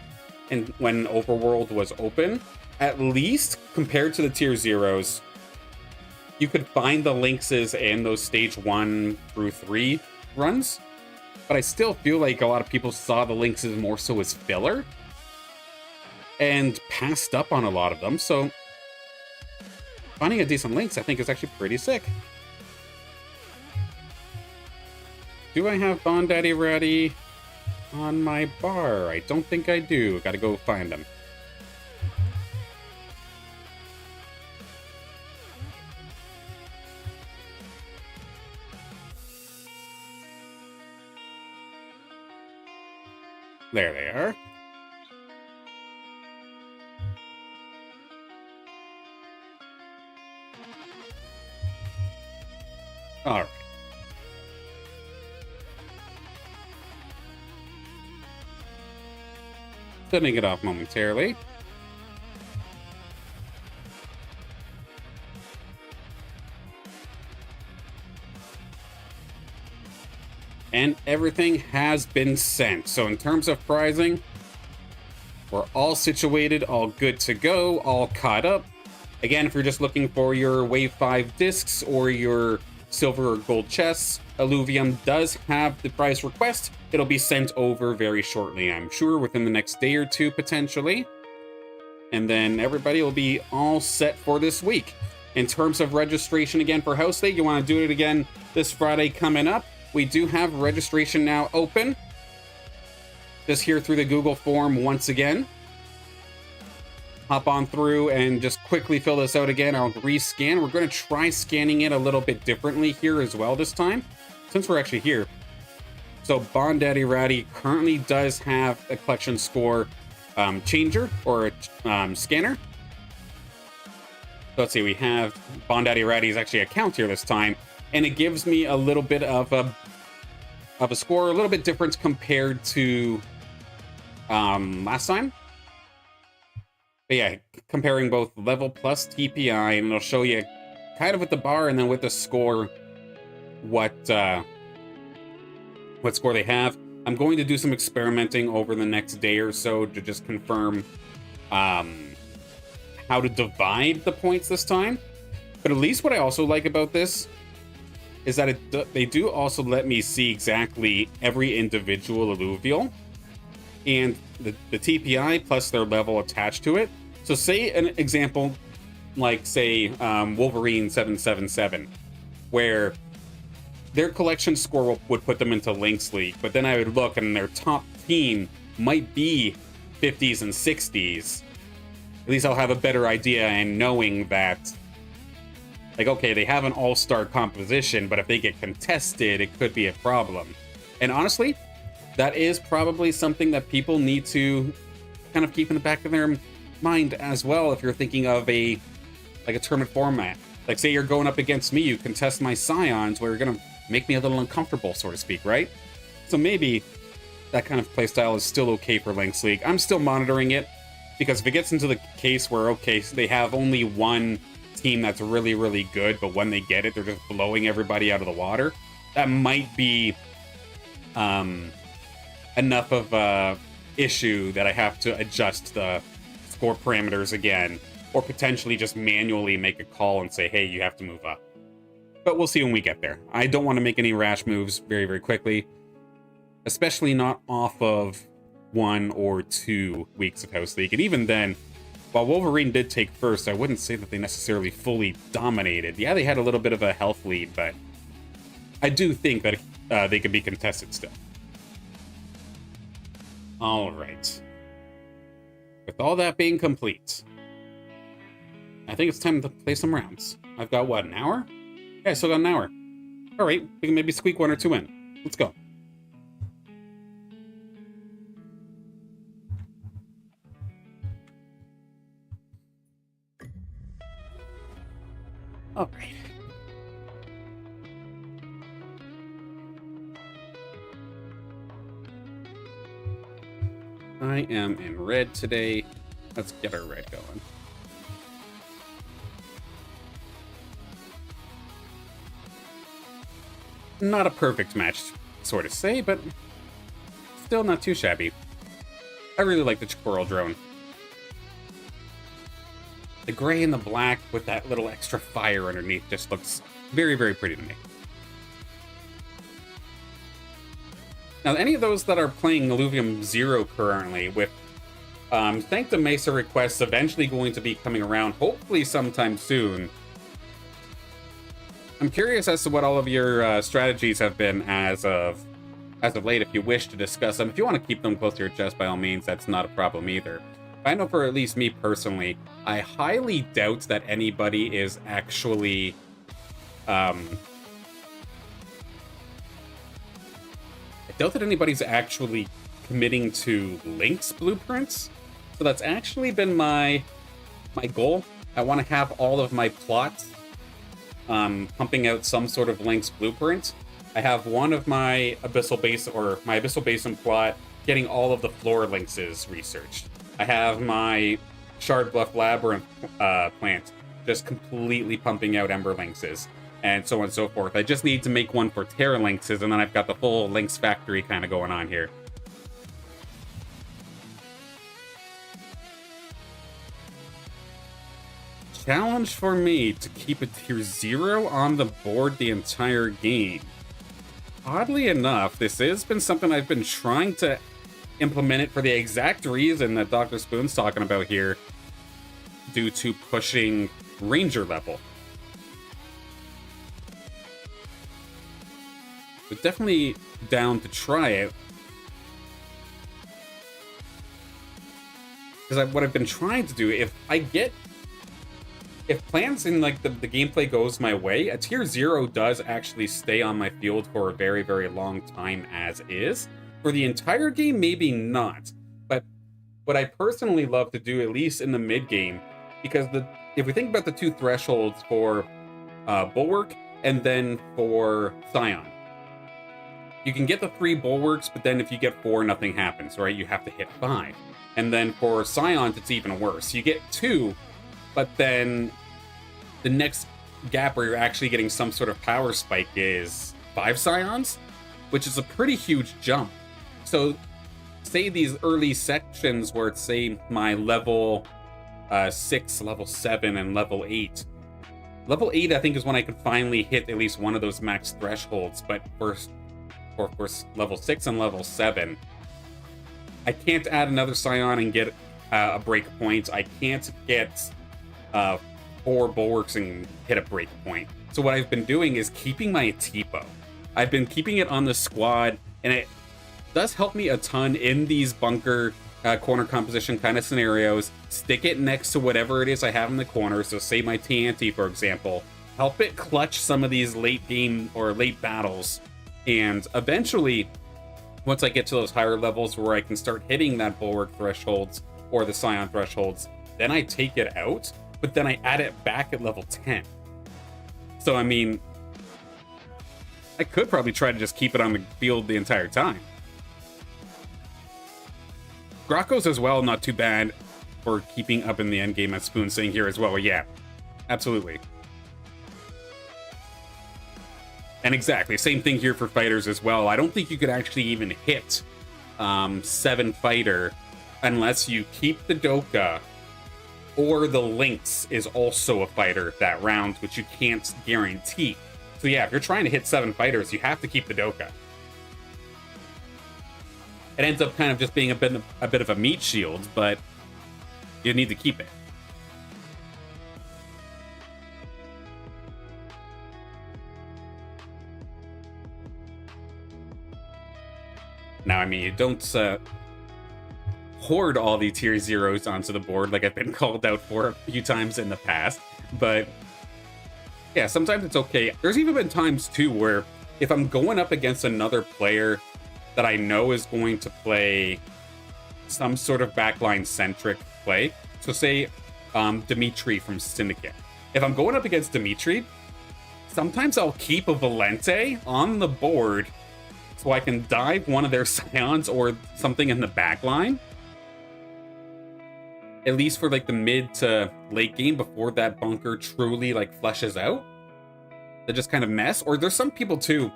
and when Overworld was open. At least, compared to the Tier 0s, you could find the Lynxes in those Stage 1 through 3 runs. But I still feel like a lot of people saw the Lynxes more so as filler and passed up on a lot of them. So finding a decent Lynx, I think, is actually pretty sick. Do I have BonDaddyRatty on my bar? I don't think I do. Gotta go find them. There they are. All right. Setting it off momentarily. And everything has been sent. So in terms of pricing, we're all situated, all good to go, all caught up. Again, if you're just looking for your Wave 5 discs or your silver or gold chests, Illuvium does have the prize request. It'll be sent over very shortly, I'm sure, within the next day or two, potentially. And then everybody will be all set for this week. In terms of registration, again, for House League, you want to do it again this Friday coming up. We do have registration now open. Just here through the Google form once again. Hop on through and just quickly fill this out again. I'll rescan. We're going to try scanning it a little bit differently here as well this time, since we're actually here. So BonDaddyRatty currently does have a collection score changer or a scanner. So let's see, we have BonDaddyRatty's actually account here this time, and it gives me a little bit of a score, a little bit different compared to last time. But yeah, comparing both level plus TPI, and it'll show you kind of with the bar and then with the score what score they have. I'm going to do some experimenting over the next day or so to just confirm how to divide the points this time. But at least what I also like about this is that they do also let me see exactly every individual Illuvial and the TPI plus their level attached to it. So say an example, like say Wolverine 777, where their collection score would put them into Lynx League, but then I would look and their top team might be 50s and 60s. At least I'll have a better idea, and knowing that, like, okay, they have an all-star composition, but if they get contested, it could be a problem. And honestly, that is probably something that people need to kind of keep in the back of their mind as well if you're thinking of a tournament format. Like, say you're going up against me, you contest my Scions, where you're gonna make me a little uncomfortable, so to speak, right? So maybe that kind of playstyle is still okay for Lynx League. I'm still monitoring it, because if it gets into the case where, okay, so they have only one team that's really, really good, but when they get it, they're just blowing everybody out of the water, that might be enough of a issue that I have to adjust the score parameters again, or potentially just manually make a call and say, hey, you have to move up. But we'll see when we get there. I don't want to make any rash moves very, very quickly, especially not off of 1 or 2 weeks of House League. And even then, while Wolverine did take first, I wouldn't say that they necessarily fully dominated. Yeah, they had a little bit of a health lead, but I do think that they could be contested still. All right. With all that being complete, I think it's time to play some rounds. I've got, what, an hour? Yeah, I still got an hour. All right, we can maybe squeak 1 or 2 in. Let's go. All right. I am in red today. Let's get our red going. Not a perfect match, sort of say, but still not too shabby. I really like the AutoDrone. The gray and the black with that little extra fire underneath just looks very, very pretty to me. Now, any of those that are playing Illuvium 0 currently, with Sanctum Mesa requests eventually going to be coming around, hopefully sometime soon, I'm curious as to what all of your strategies have been as of late. If you wish to discuss them, if you want to keep them close to your chest, by all means, that's not a problem either. I know for at least me personally, I highly doubt that anybody is actually I doubt that anybody's actually committing to Lynx blueprints. So that's actually been my goal. I want to have all of my plots pumping out some sort of Lynx blueprint. I have one of my Abyssal Basin plot getting all of the floor lynxes researched. I have my Shard Bluff Labyrinth plant just completely pumping out Ember lynxes, and so on and so forth. I just need to make one for Terra lynxes, and then I've got the full lynx factory kind of going on here. Challenge for me to keep a tier 0 on the board the entire game. Oddly enough, this has been something I've been trying to implement it for the exact reason that Dr. Spoon's talking about here, due to pushing Ranger level. But definitely down to try it. Because what I've been trying to do, if plans in like the gameplay goes my way, a tier 0 does actually stay on my field for a very, very long time as is. For the entire game, maybe not. But what I personally love to do, at least in the mid game, because if we think about the 2 thresholds for Bulwark and then for Scion, you can get the 3 Bulwarks, but then if you get 4, nothing happens, right? You have to hit 5. And then for Scions, it's even worse. You get 2, but then the next gap where you're actually getting some sort of power spike is 5 Scions, which is a pretty huge jump. So say these early sections where it's, say, my level 6, level 7, and level 8, Level 8, I think, is when I could finally hit at least one of those max thresholds, but for of course, level 6 and level 7, I can't add another Scion and get a break point. I can't get 4 bulwarks and hit a break point. So what I've been doing is keeping my Tipo. I've been keeping it on the squad, and it does help me a ton in these bunker corner composition kind of scenarios. Stick it next to whatever it is I have in the corner. So say my TNT, for example. Help it clutch some of these late game or late battles. And eventually, once I get to those higher levels where I can start hitting that bulwark thresholds or the Scion thresholds, then I take it out, but then I add it back at level 10. So, I mean, I could probably try to just keep it on the field the entire time. Grokko's as well, not too bad for keeping up in the endgame, as Spoon's saying here as well. Yeah, absolutely. And exactly, same thing here for fighters as well. I don't think you could actually even hit 7 fighter unless you keep the Doka or the Lynx is also a fighter that round, which you can't guarantee. So yeah, if you're trying to hit 7 fighters, you have to keep the Doka. It ends up kind of just being a bit of a meat shield, but you need to keep it. Now, I mean, you don't hoard all the tier 0s onto the board like I've been called out for a few times in the past, but yeah, sometimes it's okay. There's even been times too where if I'm going up against another player that I know is going to play some sort of backline-centric play. So say Dimitri from Syndicate. If I'm going up against Dimitri, sometimes I'll keep a Valente on the board so I can dive one of their Scions or something in the backline. At least for like the mid to late game before that bunker truly like fleshes out. They just kind of mess. Or there's some people too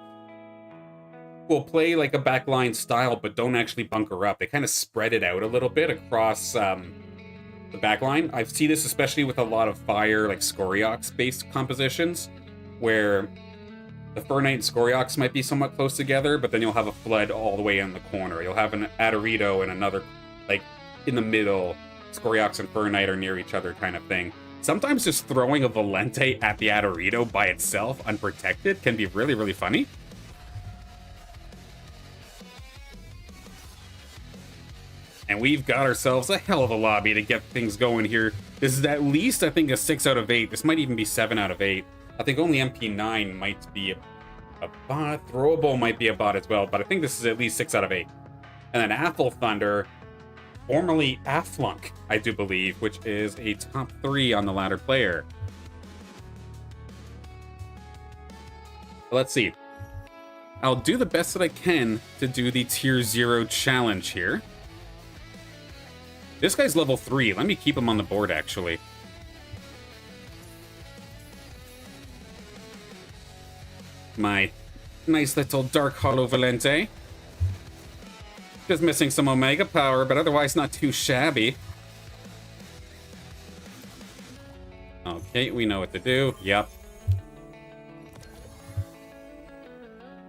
will play like a backline style but don't actually bunker up. They kind of spread it out a little bit across the backline. I see this especially with a lot of fire, like Scoriox based compositions, where the Fur Knight and Scoriox might be somewhat close together, but then you'll have a Flood all the way in the corner. You'll have an Adorito and another, like, in the middle. Scoriox and Fur Knight are near each other kind of thing. Sometimes just throwing a Valente at the Adorito by itself, unprotected, can be really, really funny. And we've got ourselves a hell of a lobby to get things going here. This is at least, I think, a 6 out of 8. This might even be 7 out of 8. I think only MP9 might be a bot. Throwable might be a bot as well, but I think this is at least 6 out of 8. And then Athel Thunder, formerly Aflunk, I do believe, which is a top 3 on the ladder player. Let's see. I'll do the best that I can to do the tier 0 challenge here. This guy's level 3. Let me keep him on the board, actually. My nice little Dark Hollow Valente. Just missing some Omega power, but otherwise not too shabby. Okay, we know what to do. Yep.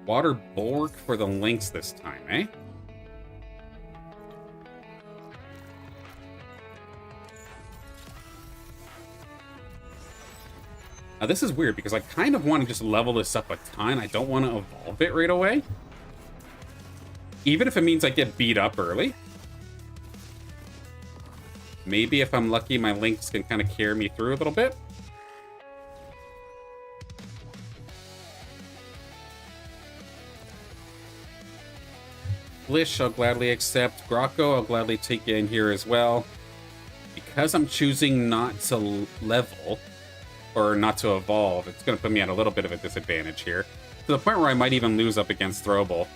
Water Bulwark for the Lynx this time, eh? Now, this is weird because I kind of want to just level this up a ton. I don't want to evolve it right away. Even if it means I get beat up early. Maybe if I'm lucky, my Lynx can kind of carry me through a little bit. Flish, I'll gladly accept. Grokko, I'll gladly take in here as well. Because I'm choosing not to level, or not to evolve, it's going to put me at a little bit of a disadvantage here. To the point where I might even lose up against Throwable.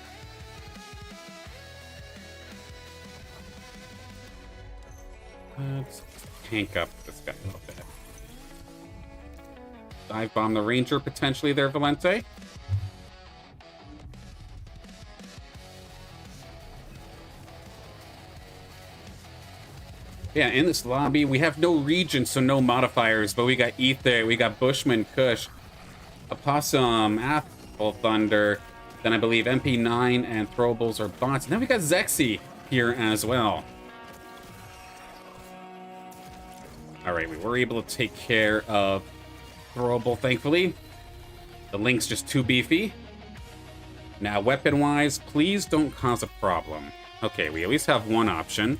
Let's tank up this guy a little bit. Dive bomb the Ranger potentially there, Valente. Yeah, in this lobby, we have no region, so no modifiers, but we got Ether, we got Bushman, Kush, Opossum, Apple Thunder, then I believe MP9 and Throwables are bots. And then we got Zexy here as well. Alright, we were able to take care of Throwable, thankfully. The Link's just too beefy. Now, weapon-wise, please don't cause a problem. Okay, we at least have one option.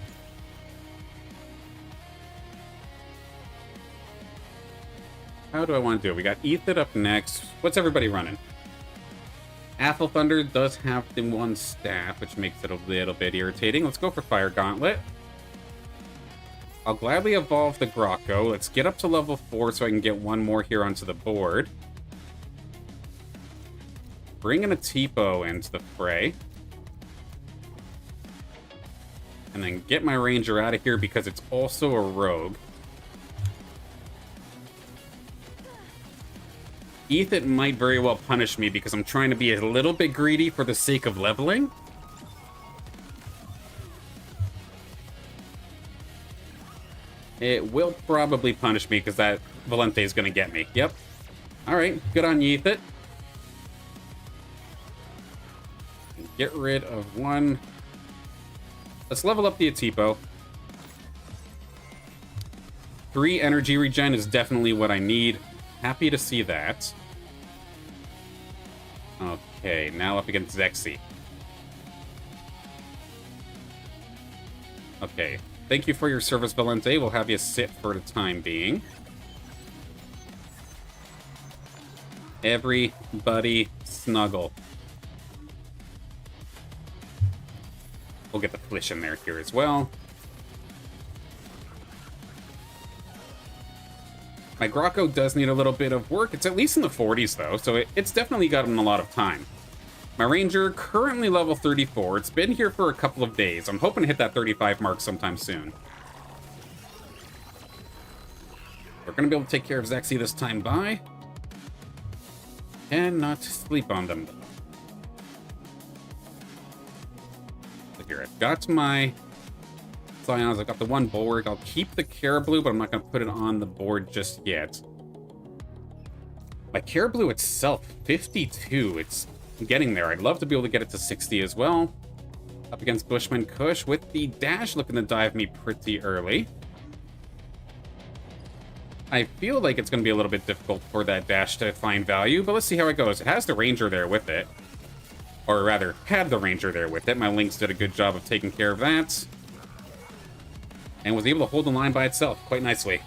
How do I want to do it? We got Ethan up next. What's everybody running? Apple Thunder does have the one staff, which makes it a little bit irritating. Let's go for Fire Gauntlet. I'll gladly evolve the Grocko. Let's get up to level 4 so I can get one more here onto the board. Bring in a Tipo into the fray. And then get my Ranger out of here because it's also a Rogue. Ethan might very well punish me because I'm trying to be a little bit greedy for the sake of leveling. It will probably punish me because that Valente is going to get me. Yep. Alright, good on you, Ethan. Get rid of one. Let's level up the Atipo. 3 energy regen is definitely what I need. Happy to see that. Okay, now up against Zexy. Okay, thank you for your service, Valente. We'll have you sit for the time being. Everybody snuggle. We'll get the Flish in there here as well. My Grocko does need a little bit of work. It's at least in the 40s, though, so it's definitely gotten a lot of time. My Ranger, currently level 34. It's been here for a couple of days. I'm hoping to hit that 35 mark sometime soon. We're going to be able to take care of Zexy this time by. And not sleep on them. So here, I've got my Scions. I've got the one Bulwark. I'll keep the Caribou, but I'm not going to put it on the board just yet. My Caribou itself, 52. It's getting there. I'd love to be able to get it to 60 as well. Up against Bushman Kush with the dash looking to dive me pretty early. I feel like it's going to be a little bit difficult for that dash to find value, but let's see how it goes. It has the Ranger there with it. Or rather, had the Ranger there with it. My Lynx did a good job of taking care of that. And was able to hold the line by itself quite nicely.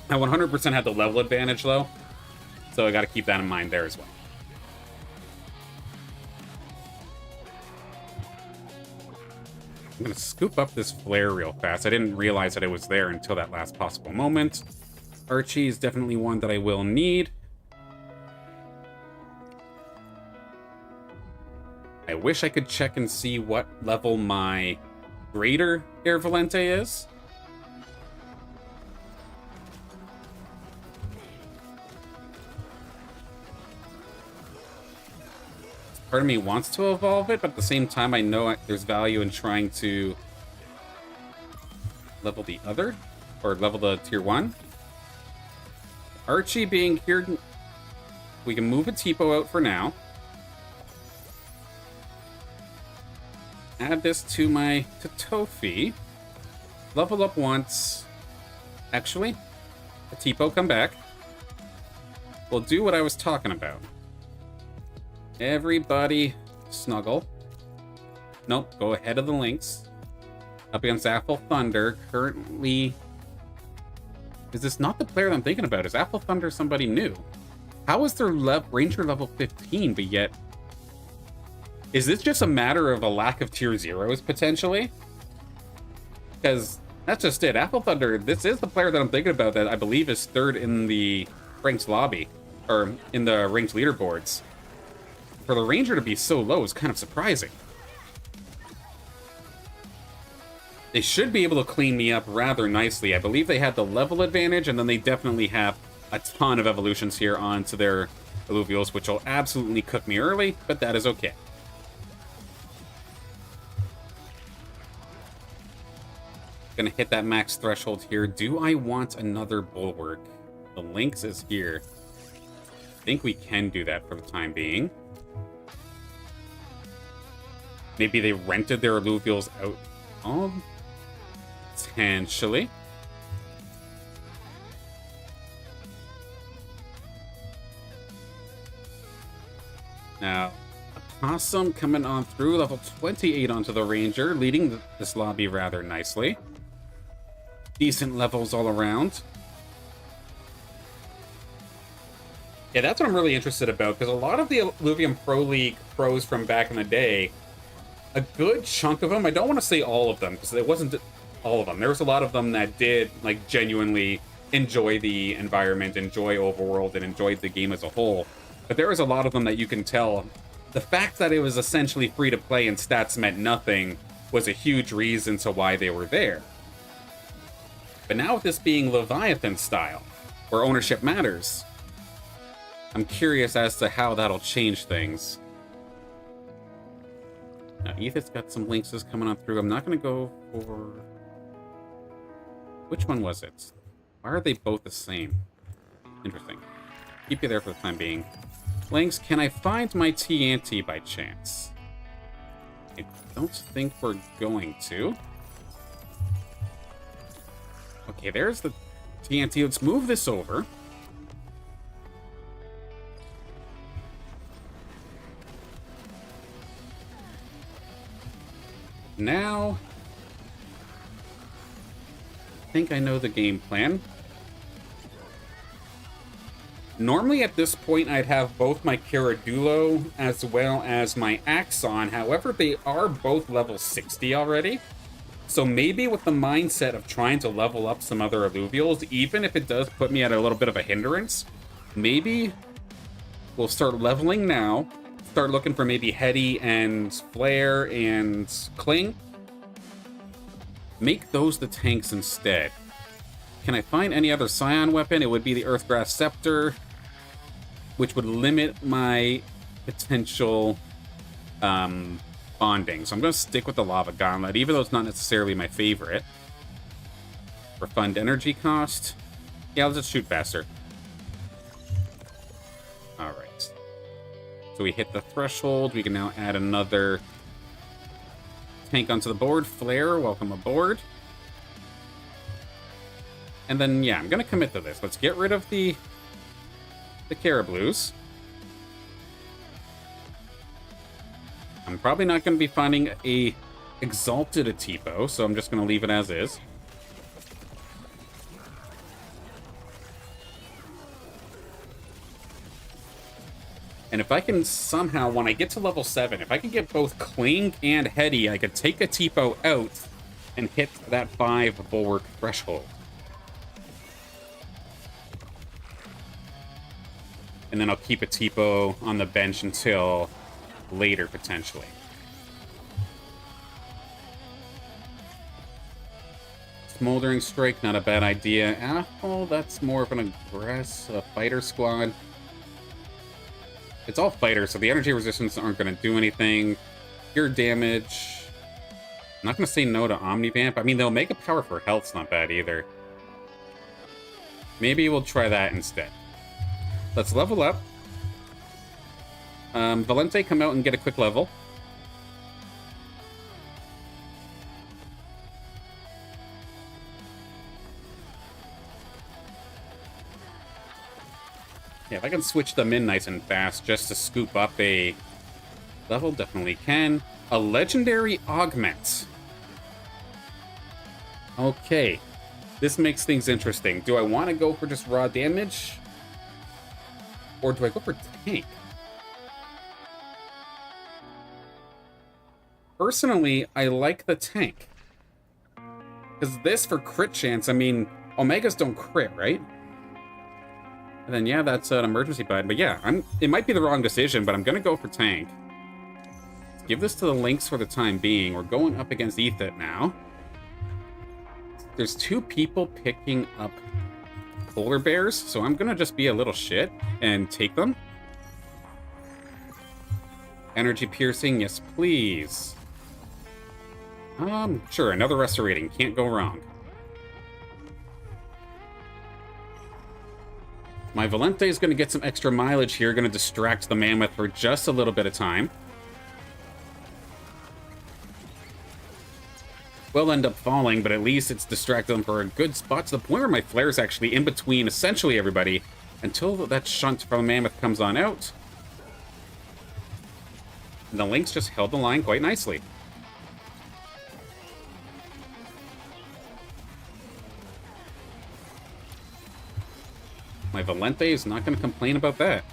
I 100% had the level advantage, though. So I got to keep that in mind there as well. I'm going to scoop up this flare real fast. I didn't realize that it was there until that last possible moment. Archie is definitely one that I will need. I wish I could check and see what level my greater Air Valente is. Part of me wants to evolve it, but at the same time I know there's value in trying to level the other, or level the tier 1. Archie being here, we can move a Tipo out for now. Add this to my Totofi. Level up once. Actually, a Tipo come back. We'll do what I was talking about. Everybody snuggle. Nope, go ahead of the Lynx. Up against Apple Thunder. Currently... Is this not the player that I'm thinking about? Is Apple Thunder somebody new? How is their Ranger level 15, but yet... Is this just a matter of a lack of tier 0s, potentially? Because that's just it. Apple Thunder, this is the player that I'm thinking about that I believe is 3rd in the ranked lobby. Or in the ranked leaderboards. For the Ranger to be so low is kind of surprising. They should be able to clean me up rather nicely. I believe they had the level advantage, and then they definitely have a ton of evolutions here onto their Illuvials, which will absolutely cook me early, but that is okay. Gonna hit that max threshold here. Do I want another bulwark? The Lynx is here. I think we can do that for the time being. Maybe they rented their Illuvials out. Oh, potentially. Now, a Possum coming on through, level 28 onto the Ranger, leading this lobby rather nicely. Decent levels all around. Yeah, that's what I'm really interested about, because a lot of the Illuvium Pro League pros from back in the day, a good chunk of them, I don't want to say all of them, because it wasn't all of them. There was a lot of them that did, like, genuinely enjoy the environment, enjoy Overworld, and enjoyed the game as a whole. But there was a lot of them that you can tell. The fact that it was essentially free to play and stats meant nothing was a huge reason to why they were there. But now with this being Leviathan style, where ownership matters, I'm curious as to how that'll change things. Now, Ethan's got some Lynxes coming on through. I'm not going to go for... Which one was it? Why are they both the same? Interesting. Keep you there for the time being. Lynx, can I find my TNT by chance? I don't think we're going to. Okay, there's the TNT. Let's move this over. Now, I think I know the game plan. Normally at this point I'd have both my Caradulo as well as my Axon. However, they are both level 60 already. So maybe with the mindset of trying to level up some other Illuvials, even if it does put me at a little bit of a hindrance, maybe we'll start leveling now. Start looking for maybe Heady and Flare and Kling. Make those the tanks instead. Can I find any other Scion weapon? It would be the Earthgrass Scepter, which would limit my potential bonding. So I'm going to stick with the Lava Gauntlet, even though it's not necessarily my favorite. Refund energy cost. Yeah, let's just shoot faster. Alright. So we hit the threshold. We can now add another tank onto the board. Flare, welcome aboard. And then, yeah, I'm going to commit to this. Let's get rid of the Caribloos. I'm probably not going to be finding a Exalted Atipo, so I'm just going to leave it as is. And if I can somehow, when I get to level 7, if I can get both Kling and Heady, I could take Atipo out and hit that 5 bulwark threshold. And then I'll keep Atipo on the bench until later, potentially. Smoldering Strike, not a bad idea. Apple, that's more of an aggressive fighter squad. It's all fighters, so the energy resistance aren't going to do anything. Pure damage. I'm not going to say no to Omnivamp. I mean, they'll make a power for health's not bad either. Maybe we'll try that instead. Let's level up. Valente, come out and get a quick level. Yeah, if I can switch them in nice and fast just to scoop up a level, definitely can. A legendary augment. Okay. This makes things interesting. Do I want to go for just raw damage? Or do I go for tank? Personally, I like the tank. Because this for crit chance, I mean, Omegas don't crit, right? And then, yeah, that's an emergency button. But yeah, it might be the wrong decision, but I'm going to go for tank. Let's give this to the Lynx for the time being. We're going up against Ethet now. There's 2 people picking up polar bears, so I'm going to just be a little shit and take them. Energy piercing, yes, please. Sure, another restorating. Can't go wrong. My Valente is going to get some extra mileage here. Going to distract the Mammoth for just a little bit of time. Will end up falling, but at least it's distracted them for a good spot, to the point where my flare is actually in between essentially everybody until that shunt from Mammoth comes on out. And the Lynx just held the line quite nicely. My Valente is not going to complain about that.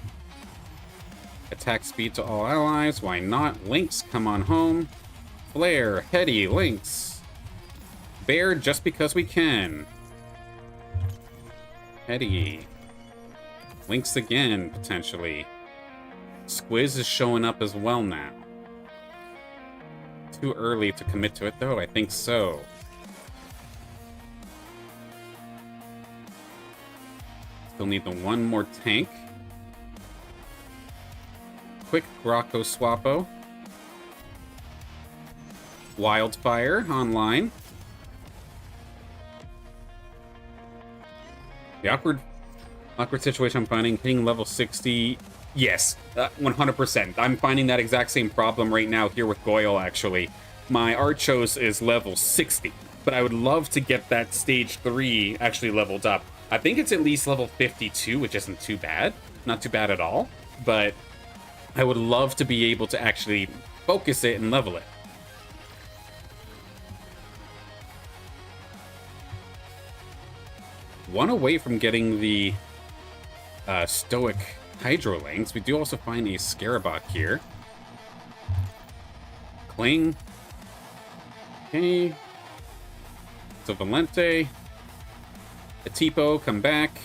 Attack speed to all allies, why not? Lynx, come on home. Flare, Heady, Lynx. Bear, just because we can. Heady. Lynx again, potentially. Squiz is showing up as well now. Too early to commit to it, though? I think so. Still need the one more tank. Quick Grocko Swappo. Wildfire online. The awkward situation I'm finding, hitting level 60. Yes, 100%. I'm finding that exact same problem right now here with Goyle, actually. My Archos is level 60, but I would love to get that stage 3 actually leveled up. I think it's at least level 52, which isn't too bad. Not too bad at all, but I would love to be able to actually focus it and level it. One away from getting the Stoic Hydrolinks. We do also find a Scarabok here. Cling. Okay. So Valente. Atipo, come back.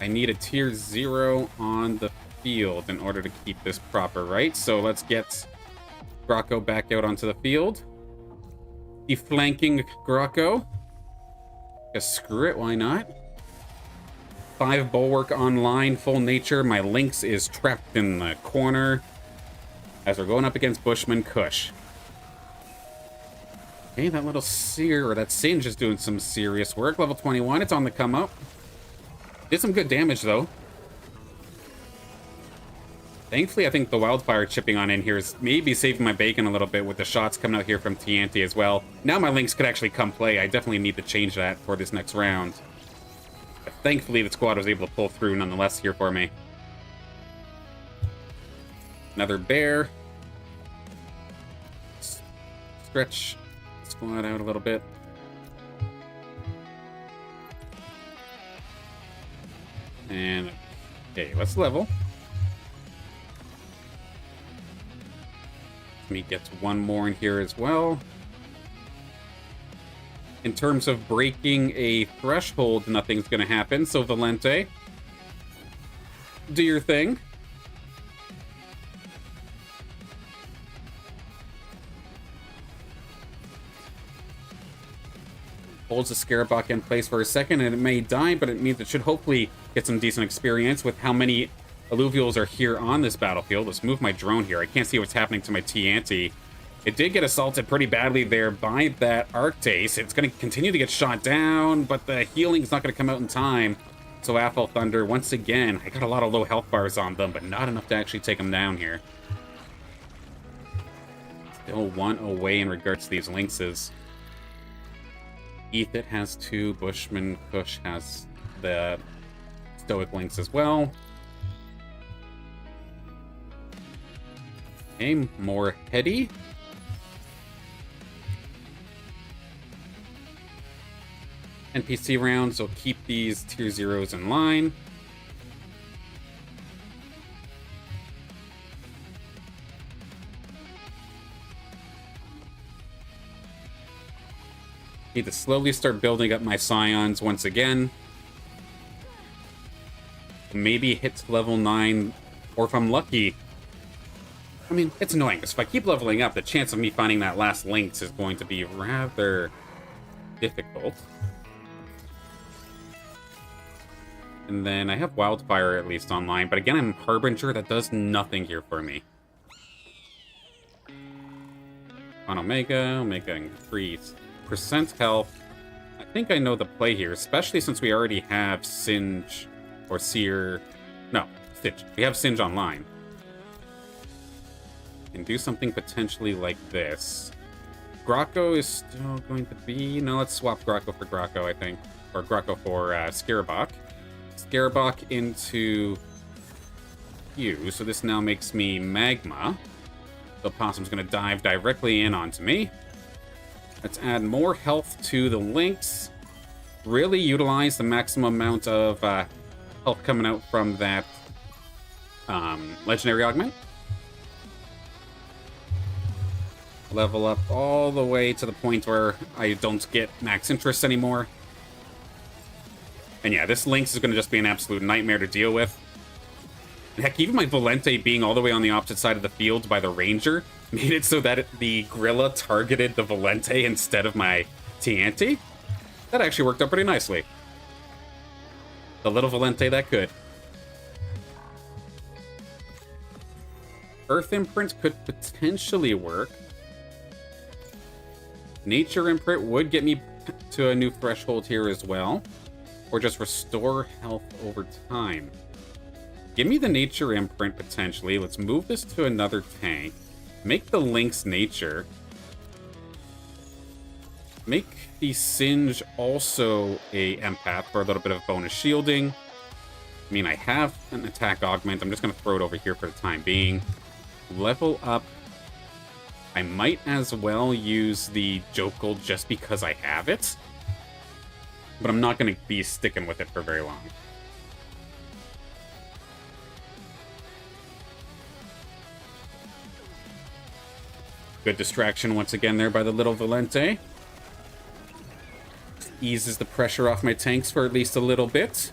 I need a tier 0 on the field in order to keep this proper, right? So let's get Grocko back out onto the field. Deflanking Grocko. Guess screw it, why not? 5 Bulwark online, full nature. My Lynx is trapped in the corner as we're going up against Bushman Kush. Okay, that little sear, or that Singe is doing some serious work. Level 21, it's on the come up. Did some good damage, though. Thankfully, I think the Wildfire chipping on in here is maybe saving my bacon a little bit with the shots coming out here from TNT as well. Now my Lynx could actually come play. I definitely need to change that for this next round. But thankfully, the squad was able to pull through nonetheless here for me. Another bear. Stretch the squad out a little bit. And, okay, let's level. Let me get one more in here as well. In terms of breaking a threshold, nothing's going to happen. So, Valente, do your thing. Holds the Scarabok in place for a second, and it may die, but it means it should hopefully get some decent experience with how many Illuvials are here on this battlefield. Let's move my drone here. I can't see what's happening to my TNT. It did get assaulted pretty badly there by that Arctase. It's going to continue to get shot down, but the healing's not going to come out in time. So Aphel Thunder, once again, I got a lot of low health bars on them, but not enough to actually take them down here. Still one away in regards to these Lynxes. Ethit has 2. Bushman Kush has the Stoic Lynx as well. Okay, more Heady. NPC rounds will keep these tier 0s in line. Need to slowly start building up my Scions once again. Maybe hit level 9, or if I'm lucky. I mean, it's annoying, because if I keep leveling up, the chance of me finding that last Lynx is going to be rather difficult. And then I have Wildfire at least online, but again, I'm Harbinger. That does nothing here for me. On Omega increase percent health. I think I know the play here, especially since we already have Singe or Seer. No, Stitch. We have Singe online. Can do something potentially like this. Grocko is still going to be... No, let's swap Grocko for Grocko, I think. Or Grocko for Scarabok. Scarabok into you. So this now makes me Magma. The Possum's going to dive directly in onto me. Let's add more health to the Lynx. Really utilize the maximum amount of health coming out from that Legendary Augment. Level up all the way to the point where I don't get max interest anymore. And yeah, this Lynx is going to just be an absolute nightmare to deal with. Heck, even my Volente being all the way on the opposite side of the field by the Ranger made it so that the Gorilla targeted the Volente instead of my TNT. That actually worked out pretty nicely. The little Volente that could. Earth Imprint could potentially work. Nature Imprint would get me to a new threshold here as well. Or just restore health over time. Give me the Nature Imprint, potentially. Let's move this to another tank. Make the Lynx Nature. Make the Singe also a Empath for a little bit of bonus shielding. I mean, I have an attack augment. I'm just going to throw it over here for the time being. Level up. I might as well use the Jokel just because I have it. But I'm not going to be sticking with it for very long. Good distraction once again there by the little Volente. Eases the pressure off my tanks for at least a little bit.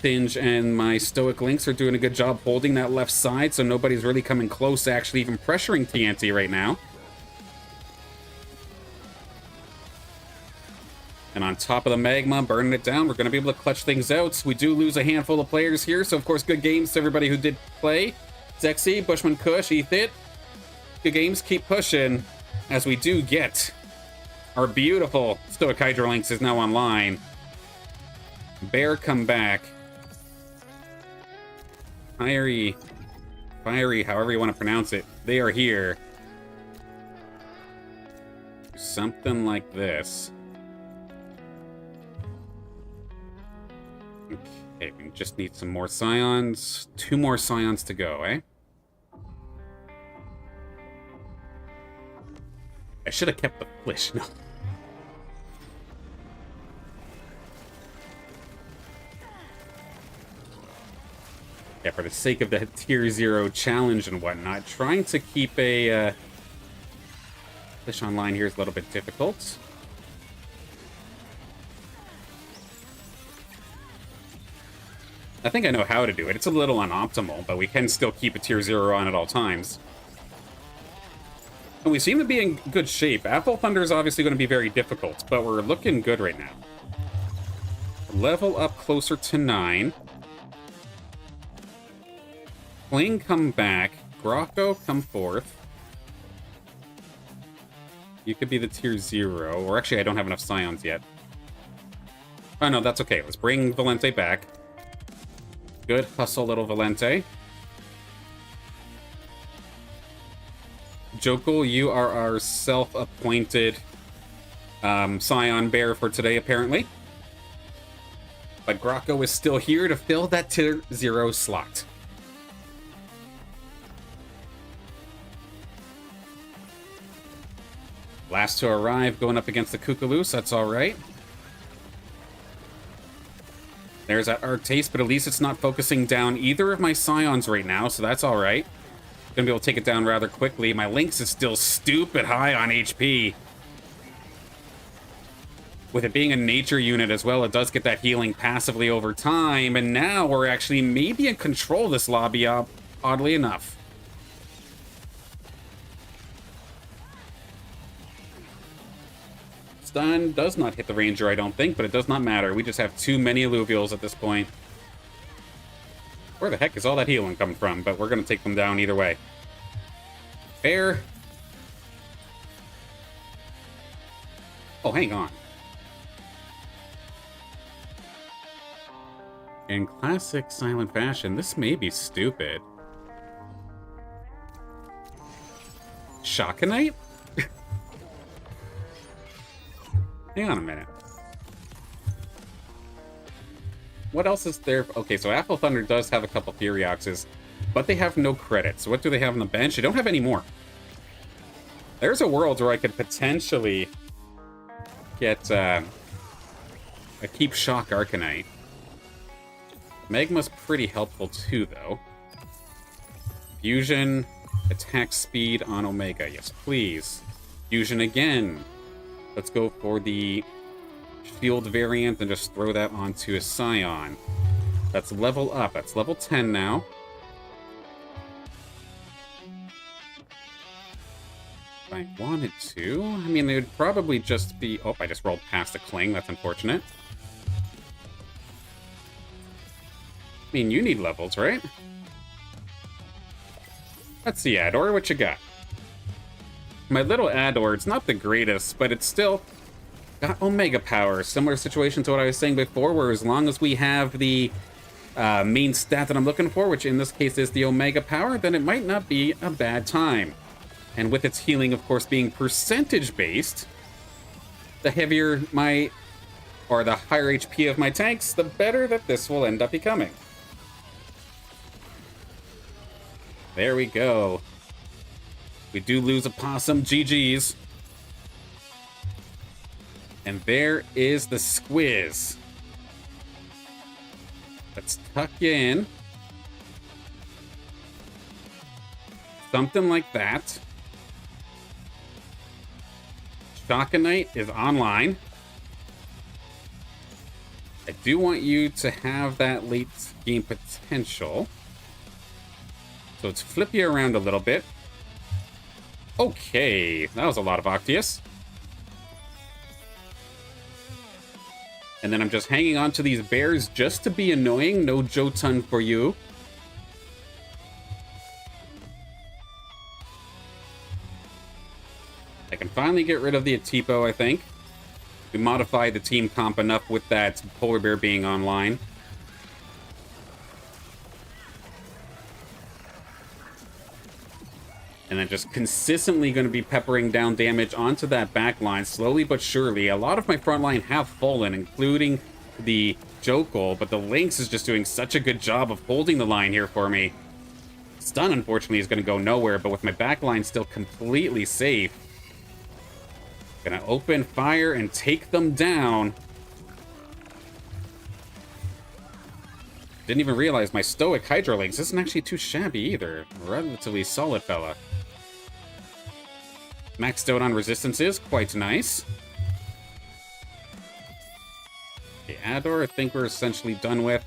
Singe and my Stoic Lynx are doing a good job holding that left side, so nobody's really coming close to actually even pressuring TNT right now. And on top of the Magma, burning it down, we're going to be able to clutch things out. We do lose a handful of players here, so of course, good games to everybody who did play. Zexy, Bushman Kush, Ethit. Good games, keep pushing, as we do get our beautiful Stoic Hydro Lynx is now online. Bear, come back. Fiery, however you want to pronounce it, they are here. Something like this. Okay, we just need some more Scions. 2 more Scions to go, eh? I should have kept the Flish. No. Yeah, for the sake of the Tier 0 challenge and whatnot, trying to keep a Flish online here is a little bit difficult. I think I know how to do it. It's a little unoptimal, but we can still keep a Tier 0 on at all times. And we seem to be in good shape. Apple Thunder is obviously going to be very difficult, but we're looking good right now. Level up closer to 9. Fling, come back. Grocko, come forth. You could be the Tier 0. Or actually, I don't have enough Scions yet. Oh, no, that's okay. Let's bring Volente back. Good hustle, little Volente. Jokel, you are our self-appointed Scion Bear for today, apparently. But Grocko is still here to fill that Tier 0 slot. Last to arrive, going up against the Kookaloo, that's alright. There's that Arc Taste, but at least it's not focusing down either of my Scions right now, so that's alright. Gonna be able to take it down rather quickly. My Lynx is still stupid high on HP. With it being a nature unit as well, it does get that healing passively over time, and now we're actually maybe in control of this lobby, oddly enough. Stun does not hit the Ranger, I don't think, but it does not matter. We just have too many Illuvials at this point. Where the heck is all that healing coming from? But we're going to take them down either way. Fair. Oh, hang on. In classic Sylen fashion, this may be stupid. Shockanite? Hang on a minute. What else is there? Okay, so Apple Thunder does have a couple Fury Oxes, but they have no credits. What do they have on the bench? They don't have any more. There's a world where I could potentially get a Keep Shock Arcanite. Magma's pretty helpful too, though. Fusion, attack speed on Omega. Yes, please. Fusion again. Let's go for the shield variant and just throw that onto a Scion. That's level up. That's level 10 now. If I wanted to, I mean, they would probably just be... Oh, I just rolled past a Cling. That's unfortunate. I mean, you need levels, right? Let's see, Ador, what you got? My little Ador, it's not the greatest, but it's still got Omega power. Similar situation to what I was saying before, where as long as we have the main stat that I'm looking for, which in this case is the Omega power, then it might not be a bad time. And with its healing, of course, being percentage-based, the heavier my... or the higher HP of my tanks, the better that this will end up becoming. There we go. We do lose a possum. GG's. And there is the squiz. Let's tuck in. Something like that. Shockanite is online. I do want you to have that late game potential. So let's flip you around a little bit. Okay, that was a lot of Octius. And then I'm just hanging on to these bears just to be annoying. No Jotun for you. I can finally get rid of the Atipo, I think. We modified the team comp enough with that polar bear being online. And then just consistently going to be peppering down damage onto that back line, slowly but surely. A lot of my front line have fallen, including the Jokol, but the Lynx is just doing such a good job of holding the line here for me. Stun, unfortunately, is going to go nowhere, but with my back line still completely safe, gonna open fire and take them down. Didn't even realize my Stoic Hydrolinks isn't actually too shabby either. A relatively solid fella. Maxed out on resistances, quite nice. Okay, Ador, I think we're essentially done with.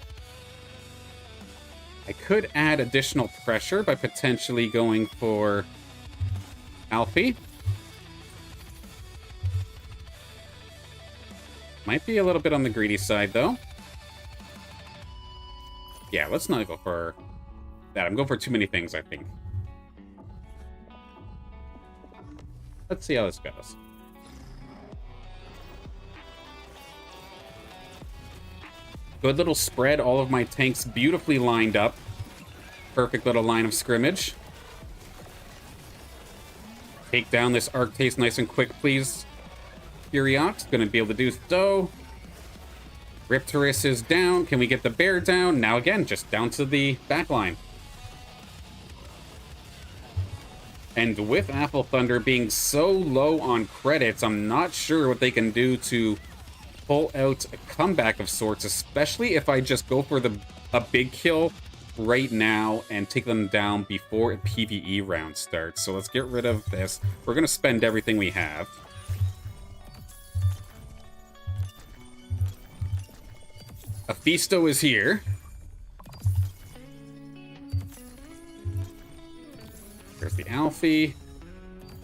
I could add additional pressure by potentially going for Alfie. Might be a little bit on the greedy side, though. Yeah, let's not go for that. I'm going for too many things, I think. Let's see how this goes. Good little spread. All of my tanks beautifully lined up. Perfect little line of scrimmage. Take down this Arctase nice and quick, please. Furiox, gonna be able to do so. Riptorus is down. Can we get the bear down? Now again, just down to the back line. And with Apple Thunder being so low on credits, I'm not sure what they can do to pull out a comeback of sorts, especially if I just go for a big kill right now and take them down before a PvE round starts. So let's get rid of this. We're gonna spend everything we have. Aphisto is here. There's the Alfie.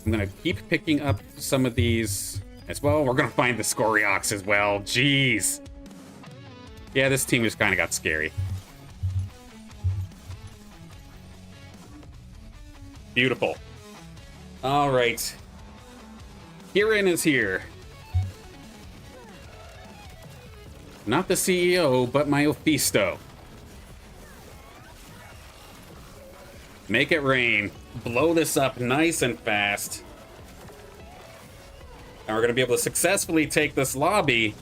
I'm gonna keep picking up some of these as well. We're gonna find the Scoriox as well. Jeez. Yeah, this team just kind of got scary. Beautiful. All right. Kieran is here. Not the CEO, but my Ophisto. Make it rain. Blow this up nice and fast. And we're going to be able to successfully take this lobby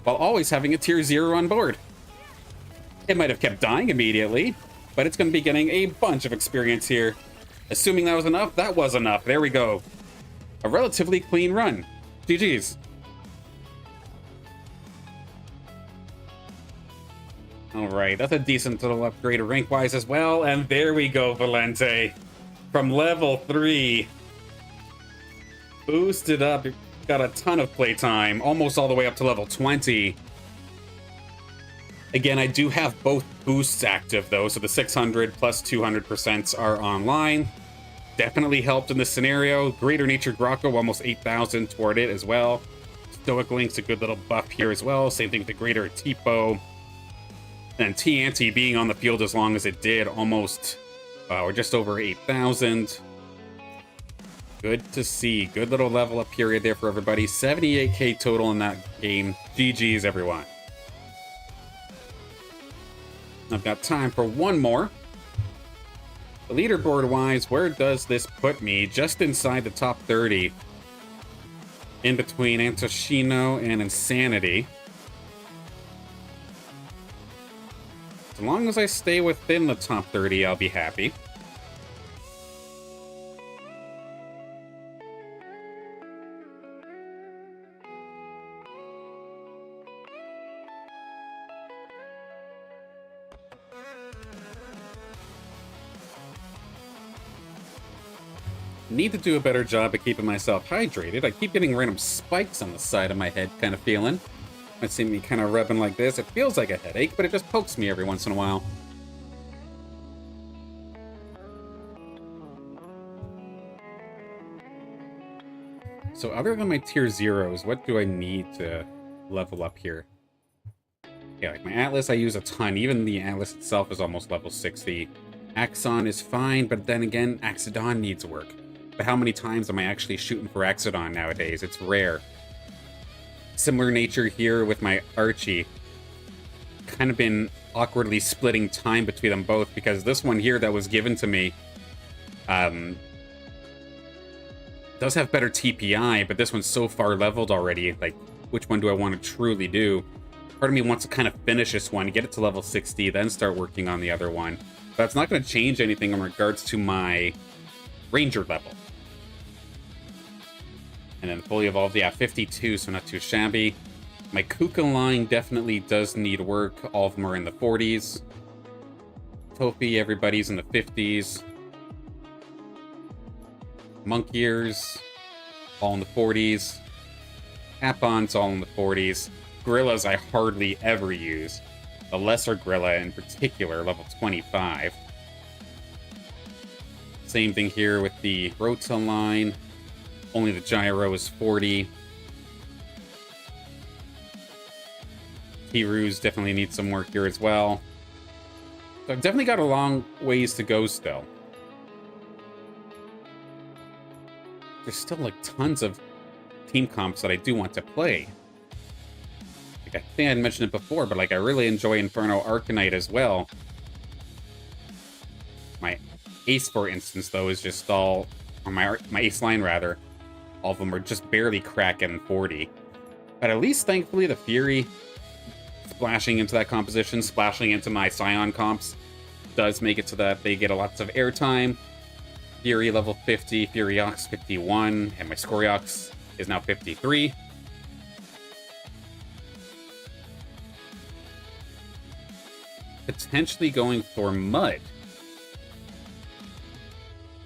while always having a tier 0 on board. It might have kept dying immediately, but it's going to be getting a bunch of experience here. Assuming that was enough, that was enough. There we go. A relatively clean run. GG's. All right, that's a decent little upgrade rank-wise as well. And there we go, Valente. From level 3. Boosted up. Got a ton of playtime. Almost all the way up to level 20. Again, I do have both boosts active, though. So the 600 plus 200% are online. Definitely helped in this scenario. Greater Nature Grocko, almost 8,000 toward it as well. Stoic Link's a good little buff here as well. Same thing with the Greater Tipo. And T-Anti being on the field as long as it did, almost, or just over 8,000. Good to see. Good little level up period there for everybody. 78k total in that game. GG's, everyone. I've got time for one more. Leaderboard-wise, where does this put me? Just inside the top 30. In between Antoshino and Insanity. As long as I stay within the top 30, I'll be happy. Need to do a better job at keeping myself hydrated. I keep getting random spikes on the side of my head, kind of feeling. Might see me kind of rubbing like this. It feels like a headache, but it just pokes me every once in a while. So other than my tier 0s, what do I need to level up here? Yeah, like my Atlas I use a ton. Even the Atlas itself is almost level 60. Axon is fine, but then again, Axodon needs work. But how many times am I actually shooting for Axodon nowadays? It's rare. Similar nature here with my Archie. Kind of been awkwardly splitting time between them both because this one here that was given to me does have better TPI, but this one's so far leveled already. Like, which one do I want to truly do? Part of me wants to kind of finish this one, get it to level 60, then start working on the other one. But it's not going to change anything in regards to my Ranger level. And then fully evolved, yeah, 52, so not too shabby. My Kuka line definitely does need work. All of them are in the 40s. Topi, everybody's in the 50s. Monk Ears, all in the 40s. Capons, all in the 40s. Gorillas I hardly ever use. The lesser Gorilla in particular, level 25. Same thing here with the Rota line. Only the Gyro is 40. T-Ruse definitely needs some work here as well. So I've definitely got a long ways to go still. There's still like tons of team comps that I do want to play. Like I think I had mentioned it before, but like I really enjoy Inferno Arcanite as well. My Ace, for instance, though, is just all, or my Ace line rather, all of them are just barely cracking 40. But at least, thankfully, the Fury splashing into that composition, splashing into my Scion comps, does make it so that they get a lots of airtime. Fury level 50, Furiox 51, and my Scoriox is now 53. Potentially going for Mud.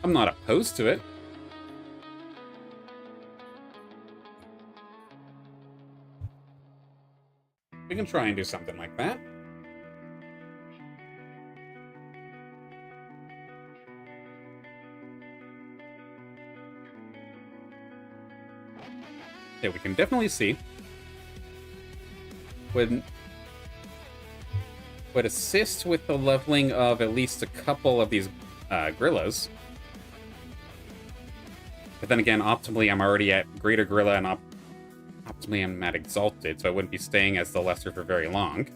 I'm not opposed to it. We can try and do something like that. Yeah, we can definitely see. Would assist with the leveling of at least a couple of these Grillas. then again, optimally, I'm already at Greater Gorilla, and optimally, I'm at Exalted, so I wouldn't be staying as the Lesser for very long.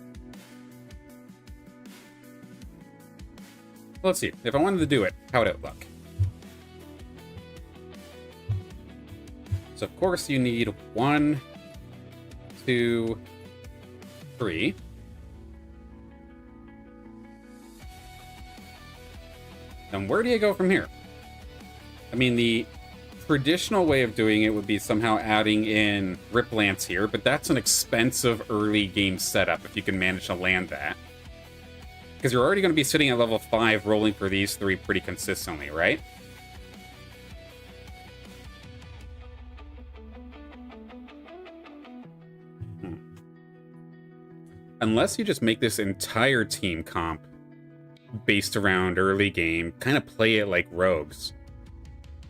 Let's see. If I wanted to do it, how would it look? So, of course, you need 1, 2, 3. And where do you go from here? I mean, the traditional way of doing it would be somehow adding in Rip Lance here, but that's an expensive early game setup if you can manage to land that. Because you're already going to be sitting at level 5 rolling for these 3 pretty consistently, right? Unless you just make this entire team comp based around early game, kind of play it like rogues,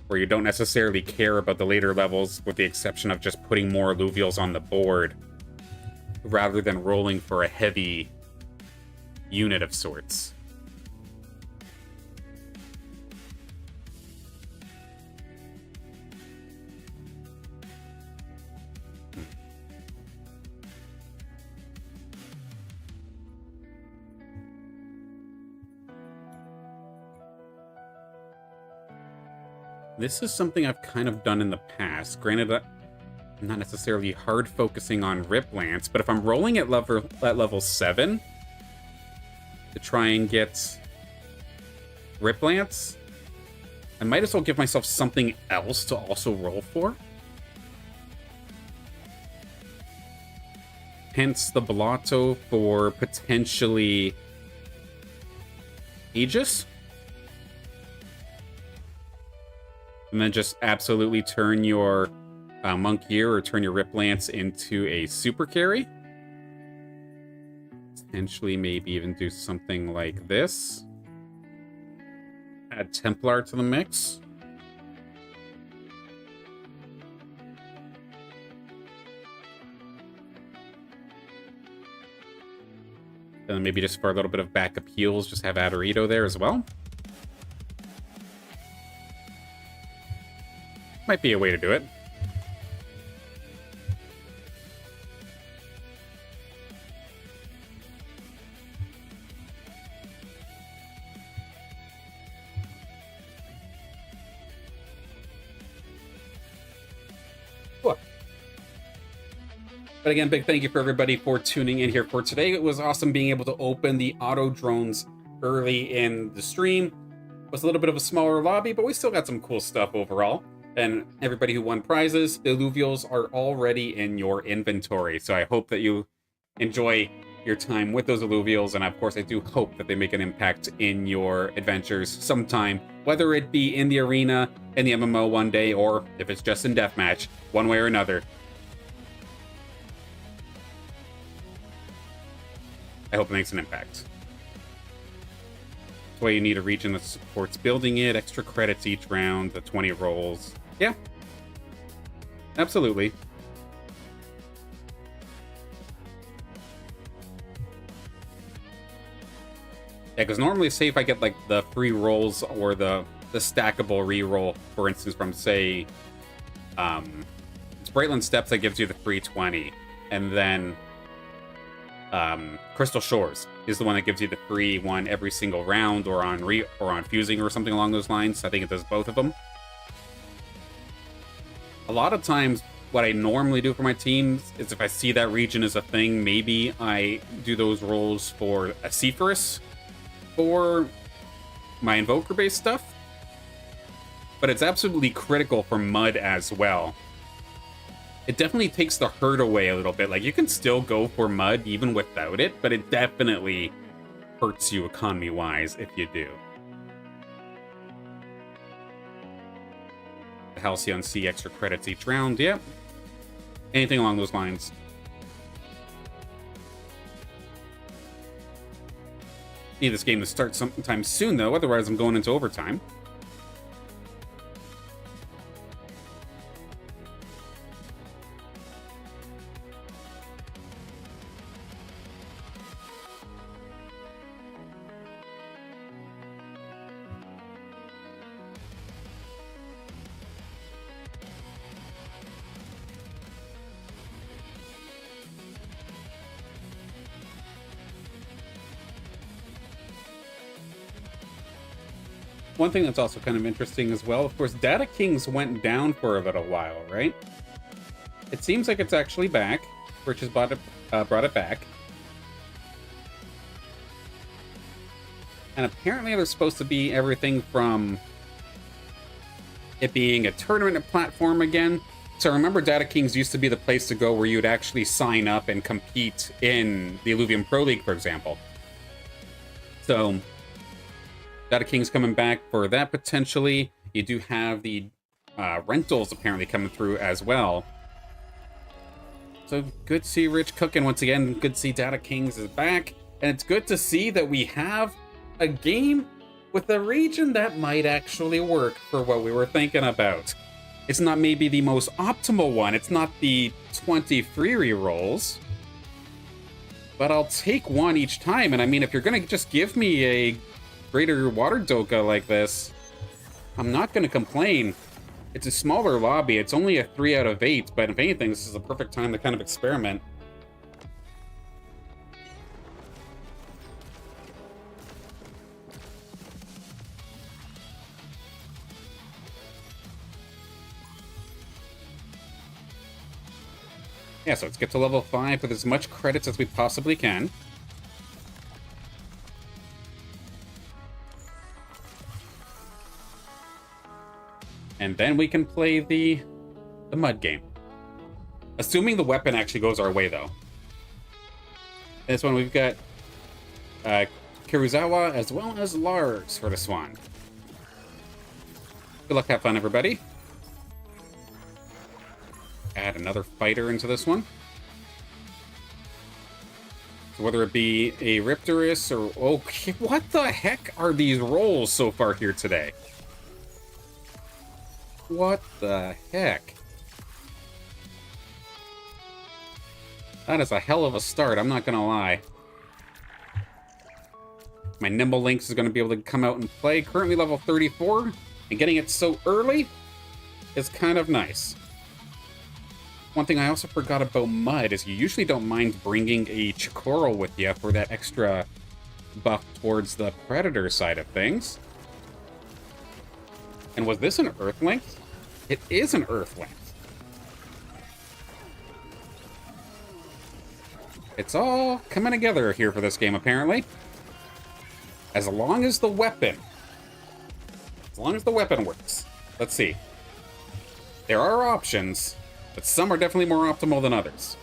where you don't necessarily care about the later levels with the exception of just putting more Illuvials on the board rather than rolling for a heavy unit of sorts. This is something I've kind of done in the past. Granted, I'm not necessarily hard focusing on Rip Lance, but if I'm rolling at level 7 to try and get Rip Lance, I might as well give myself something else to also roll for. Hence the Blotto for potentially Aegis. And then just absolutely turn your Monk here or turn your Rip Lance into a super carry. Potentially maybe even do something like this. Add Templar to the mix. And then maybe just for a little bit of backup heals, just have Adorito there as well. Might be a way to do it. Cool. But again, big thank you for everybody for tuning in here for today. It was awesome being able to open the auto drones early in the stream. It was a little bit of a smaller lobby, but we still got some cool stuff overall. And everybody who won prizes, the Illuvials are already in your inventory. So I hope that you enjoy your time with those Illuvials. And of course, I do hope that they make an impact in your adventures sometime, whether it be in the arena, in the MMO one day, or if it's just in deathmatch, one way or another. I hope it makes an impact. That's why you need a region that supports building it, extra credits each round, the 20 rolls. Yeah, absolutely. Yeah, because normally, say if I get like the free rolls or the stackable re-roll, for instance, from say, Sprightland Steps, that gives you the free 20, and then Crystal Shores is the one that gives you the free one every single round, or on fusing or something along those lines. I think it does both of them. A lot of times, what I normally do for my teams is if I see that region as a thing, maybe I do those rolls for a Cephorus for my Invoker-based stuff. But it's absolutely critical for Mud as well. It definitely takes the hurt away a little bit. Like, you can still go for Mud even without it, but it definitely hurts you economy-wise if you do. Halcyon C extra credits each round, yeah. Anything along those lines. Need this game to start sometime soon, though, otherwise I'm going into overtime. One thing that's also kind of interesting as well, of course, Data Kings went down for a little while, right? It seems like it's actually back. Rich has brought it back. And apparently there's supposed to be everything from it being a tournament platform again. So remember, Data Kings used to be the place to go where you'd actually sign up and compete in the Illuvium Pro League, for example. So Data Kings coming back for that potentially. You do have the rentals apparently coming through as well. So good to see Rich cooking once again. Good to see Data Kings is back. And it's good to see that we have a game with a region that might actually work for what we were thinking about. It's not maybe the most optimal one. It's not the 20 free rerolls. But I'll take one each time. And I mean, if you're going to just give me a greater water doka like this, I'm not going to complain. It's a smaller lobby. It's only a 3 out of 8. But if anything, this is a perfect time to kind of experiment. Yeah, so let's get to level 5 with as much credits as we possibly can. And then we can play the mud game. Assuming the weapon actually goes our way, though. This one, we've got Kiruzawa as well as Lars for this one. Good luck, have fun, everybody. Add another fighter into this one. So whether it be a Riptorus or... Okay, what the heck are these rolls so far here today? What the heck? That is a hell of a start, I'm not gonna lie. My Nimble Lynx is gonna be able to come out and play. Currently level 34, and getting it so early is kind of nice. One thing I also forgot about Mud is you usually don't mind bringing a Chikoro with you for that extra buff towards the Predator side of things. And was this an Earth Lynx? It is an Earth Lynx. It's all coming together here for this game, apparently. As long as the weapon works. Let's see. There are options, but some are definitely more optimal than others.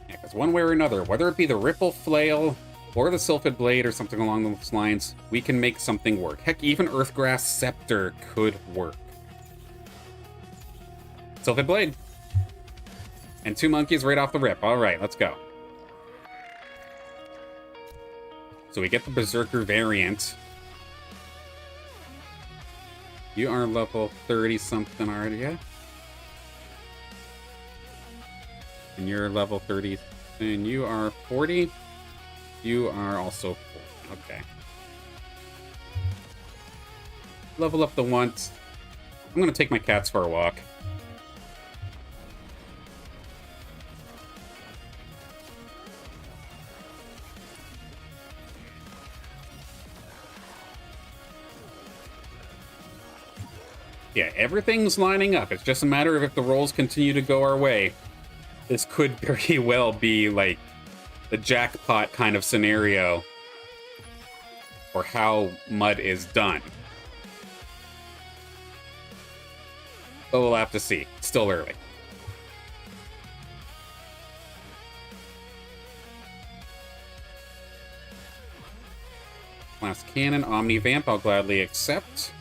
Yeah, because one way or another, whether it be the Ripple Flail or the Sylphid Blade or something along those lines, we can make something work. Heck, even Earthgrass Scepter could work. Sylphid Blade. And 2 monkeys right off the rip. Alright, let's go. So we get the Berserker variant. You are level 30-something already, yeah? And you're level 30. And you are 40. You are also 40. Okay. Level up the want. I'm going to take my cats for a walk. Yeah, everything's lining up. It's just a matter of if the rolls continue to go our way. This could very well be like the jackpot kind of scenario for how Mud is done. But we'll have to see. It's still early. Last cannon, Omni Vamp, I'll gladly accept.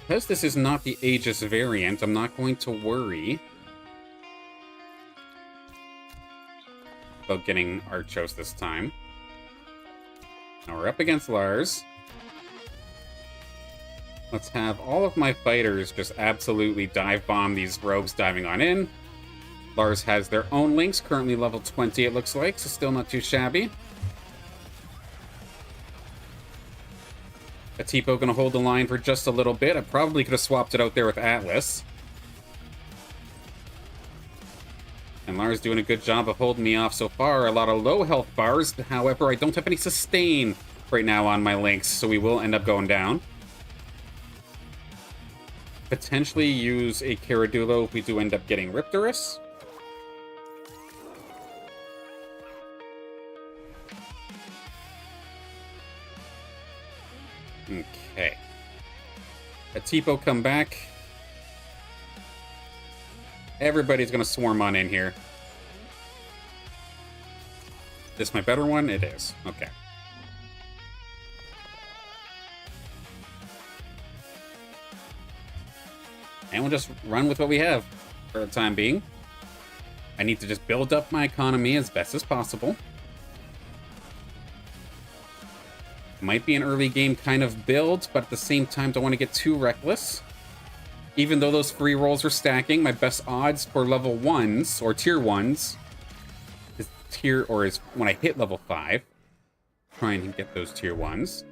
Because this is not the Aegis variant, I'm not going to worry about getting Archos this time. Now we're up against Lars. Let's have all of my fighters just absolutely dive bomb these rogues diving on in. Lars has their own links, currently level 20 it looks like, so still not too shabby. A Tipo gonna hold the line for just a little bit. I probably could have swapped it out there with Atlas. And Lars doing a good job of holding me off so far. A lot of low health bars. However, I don't have any sustain right now on my links, so we will end up going down. Potentially use a Caradulo if we do end up getting Riptorus. Okay. A Tipo come back. Everybody's gonna swarm on in here. This my better one? It is. Okay. And we'll just run with what we have for the time being. I need to just build up my economy as best as possible. Might be an early game kind of build, but at the same time, don't want to get too reckless. Even though those free rolls are stacking, my best odds for level 1s, or tier 1s, is when I hit level 5. Trying to get those tier 1s.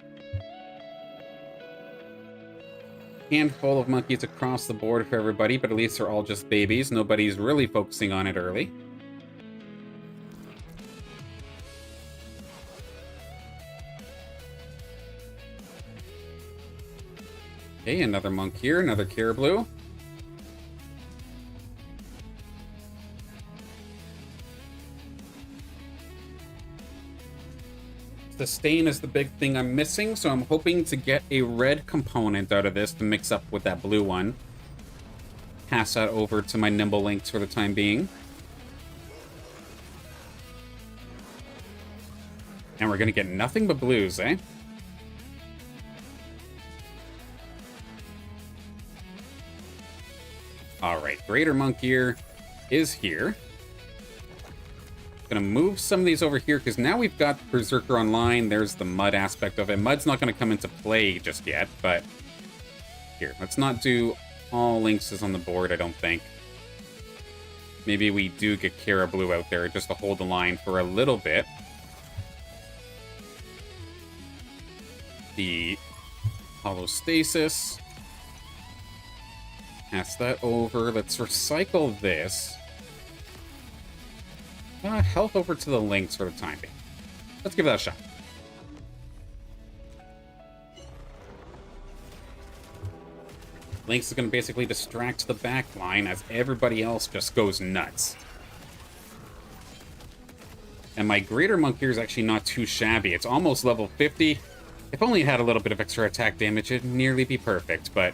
Handful of monkeys across the board for everybody, but at least they're all just babies. Nobody's really focusing on it early. Okay, another monk here, another Carablue. Sustain is the big thing I'm missing, so I'm hoping to get a red component out of this to mix up with that blue one. Pass that over to my Nimble Lynx for the time being. And we're gonna get nothing but blues, eh? Alright, Greater Monk Gear is here. Gonna move some of these over here, because now we've got Berserker online. There's the Mud aspect of it. Mud's not gonna come into play just yet, but... Here, let's not do all Lynxes on the board, I don't think. Maybe we do get Carablue out there just to hold the line for a little bit. The Holostasis. Pass that over. Let's recycle this. Health over to the Lynx for the time being. Let's give that a shot. Lynx is going to basically distract the back line as everybody else just goes nuts. And my Greater Monk here is actually not too shabby. It's almost level 50. If only it had a little bit of extra attack damage, it'd nearly be perfect, but...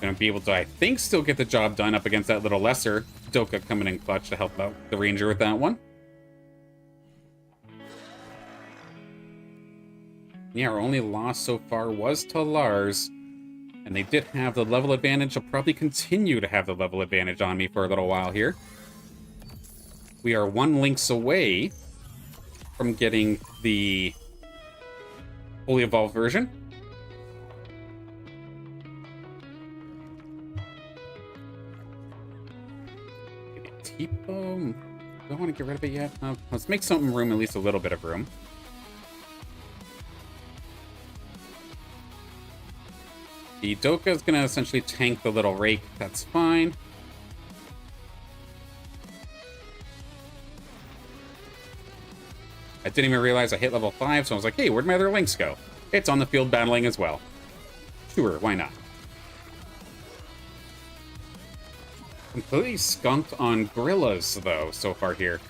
Gonna be able to, I think, still get the job done up against that little lesser. Doka coming in clutch to help out the Ranger with that one. Yeah, our only loss so far was to Lars. And they did have the level advantage. They'll probably continue to have the level advantage on me for a little while here. We are 1 Lynx away from getting the fully evolved version. Tipo, do I want to get rid of it yet? Let's make some room, at least a little bit of room. The Doka is going to essentially tank the little Rake. That's fine. I didn't even realize I hit level 5, so I was like, hey, where'd my other Lynx go? It's on the field battling as well. Sure, why not? Completely skunked on gorillas, though, so far here.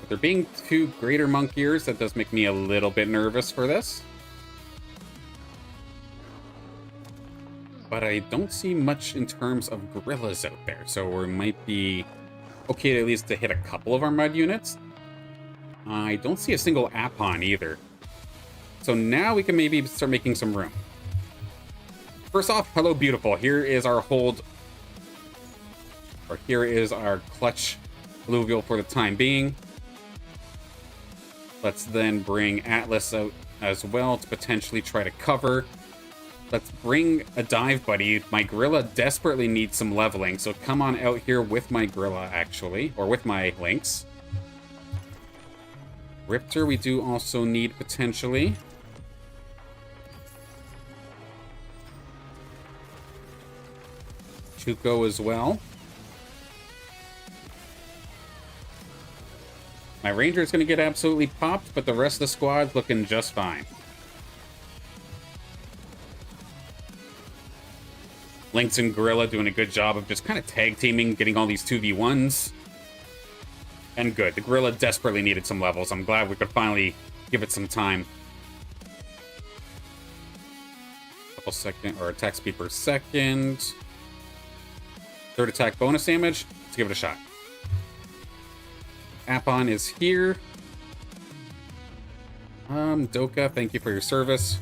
But there being 2 Greater Monk Gears, that does make me a little bit nervous for this. But I don't see much in terms of gorillas out there, so we might be okay at least to hit a couple of our mud units. I don't see a single Apon either. So now we can maybe start making some room. First off, hello beautiful. Here is our hold, or here is our clutch Illuvial for the time being. Let's then bring Atlas out as well to potentially try to cover. Let's bring a dive buddy. My gorilla desperately needs some leveling, so come on out here with my gorilla, actually, or with my Lynx. Riptor we do also need potentially. Chuko as well. My Ranger's going to get absolutely popped, but the rest of the squad's looking just fine. Lynx and Gorilla doing a good job of just kind of tag teaming, getting all these 2v1s. And good. The Gorilla desperately needed some levels. I'm glad we could finally give it some time. Couple second, or attack speed per second. Third attack bonus damage. Let's give it a shot. Apon is here. Doka, thank you for your service.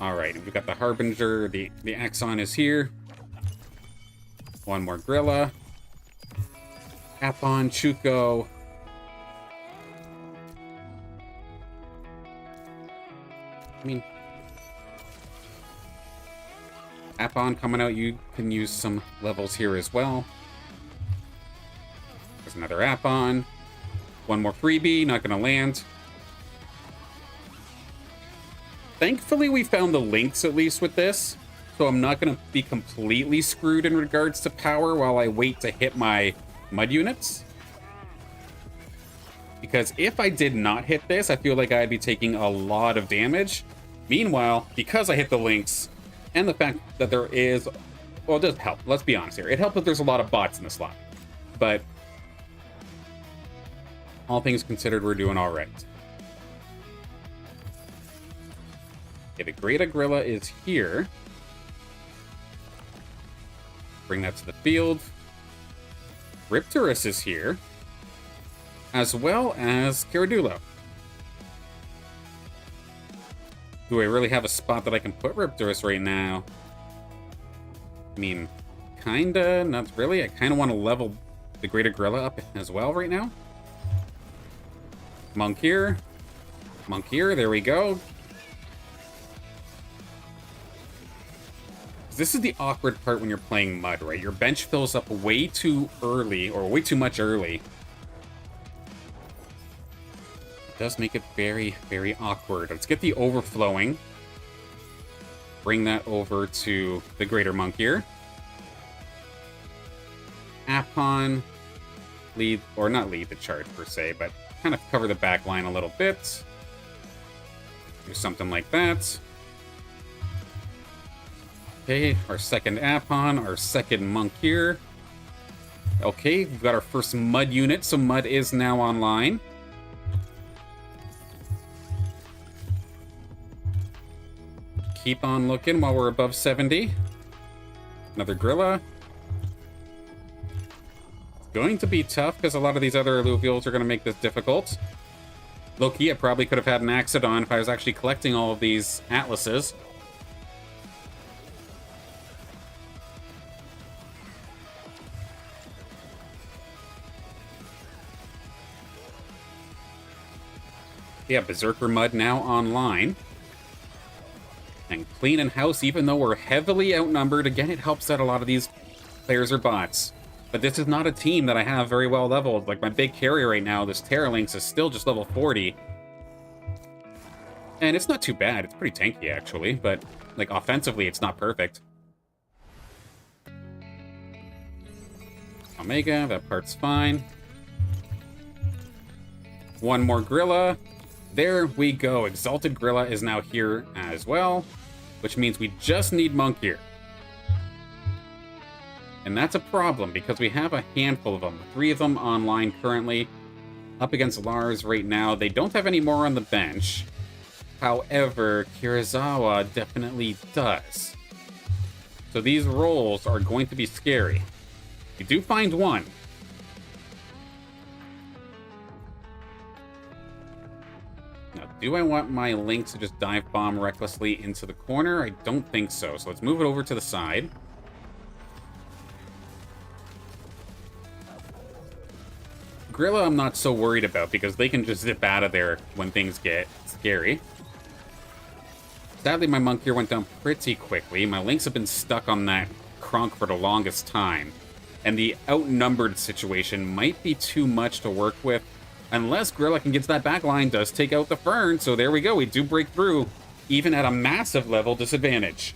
Alright, we've got the Harbinger. The Axon is here. One more Grilla. Apon, Chuko. I mean, Apon coming out, you can use some levels here as well. There's another Apon. One more freebie, not gonna land. Thankfully, we found the links at least with this, so I'm not gonna be completely screwed in regards to power while I wait to hit my mud units. Because if I did not hit this, I feel like I'd be taking a lot of damage. Meanwhile, because I hit the links, and the fact that there is... Well, it does help. Let's be honest here. It helps that there's a lot of bots in the slot. But all things considered, we're doing all right. Okay, the Greta Grilla is here. Bring that to the field. Riptorus is here. As well as Caradulo. Do I really have a spot that I can put Riptorus right now? I mean, kinda, not really. I kinda want to level the Greater Gorilla up as well right now. Monk here. Monk here, there we go. This is the awkward part when you're playing Mud, right? Your bench fills up way too early, or way too much early. It does make it very, very awkward. Let's get the overflowing. Bring that over to the Greater Monk here. Apon, lead, or not lead the charge per se, but kind of cover the back line a little bit. Do something like that. Okay, our second Apon, our second Monk here. Okay, we've got our first Mud unit, so Mud is now online. Keep on looking while we're above 70. Another Grilla. It's going to be tough because a lot of these other Illuvials are going to make this difficult. Low-key, I probably could have had an Axodon if I was actually collecting all of these Atlases. Yeah, Berserker Mud now online. And cleaning house, even though we're heavily outnumbered. Again, it helps that a lot of these players are bots. But this is not a team that I have very well leveled. Like, my big carry right now, this Terralynx, is still just level 40. And it's not too bad. It's pretty tanky, actually. But, like, offensively, it's not perfect. Omega, that part's fine. One more Grilla. There we go. Exalted Grilla is now here as well, which means we just need Monk here. And that's a problem because we have a handful of them. 3 of them online currently. Up against Lars right now. They don't have any more on the bench. However, Kirizawa definitely does. So these rolls are going to be scary. We do find one. Now, do I want my Lynx to just dive bomb recklessly into the corner? I don't think so. So let's move it over to the side. Grilla I'm not so worried about because they can just zip out of there when things get scary. Sadly, my Monk here went down pretty quickly. My Lynx have been stuck on that Kronk for the longest time. And the outnumbered situation might be too much to work with Unless Gorilla can get to that back line, does take out the Fern. So there we go. We do break through, even at a massive level disadvantage.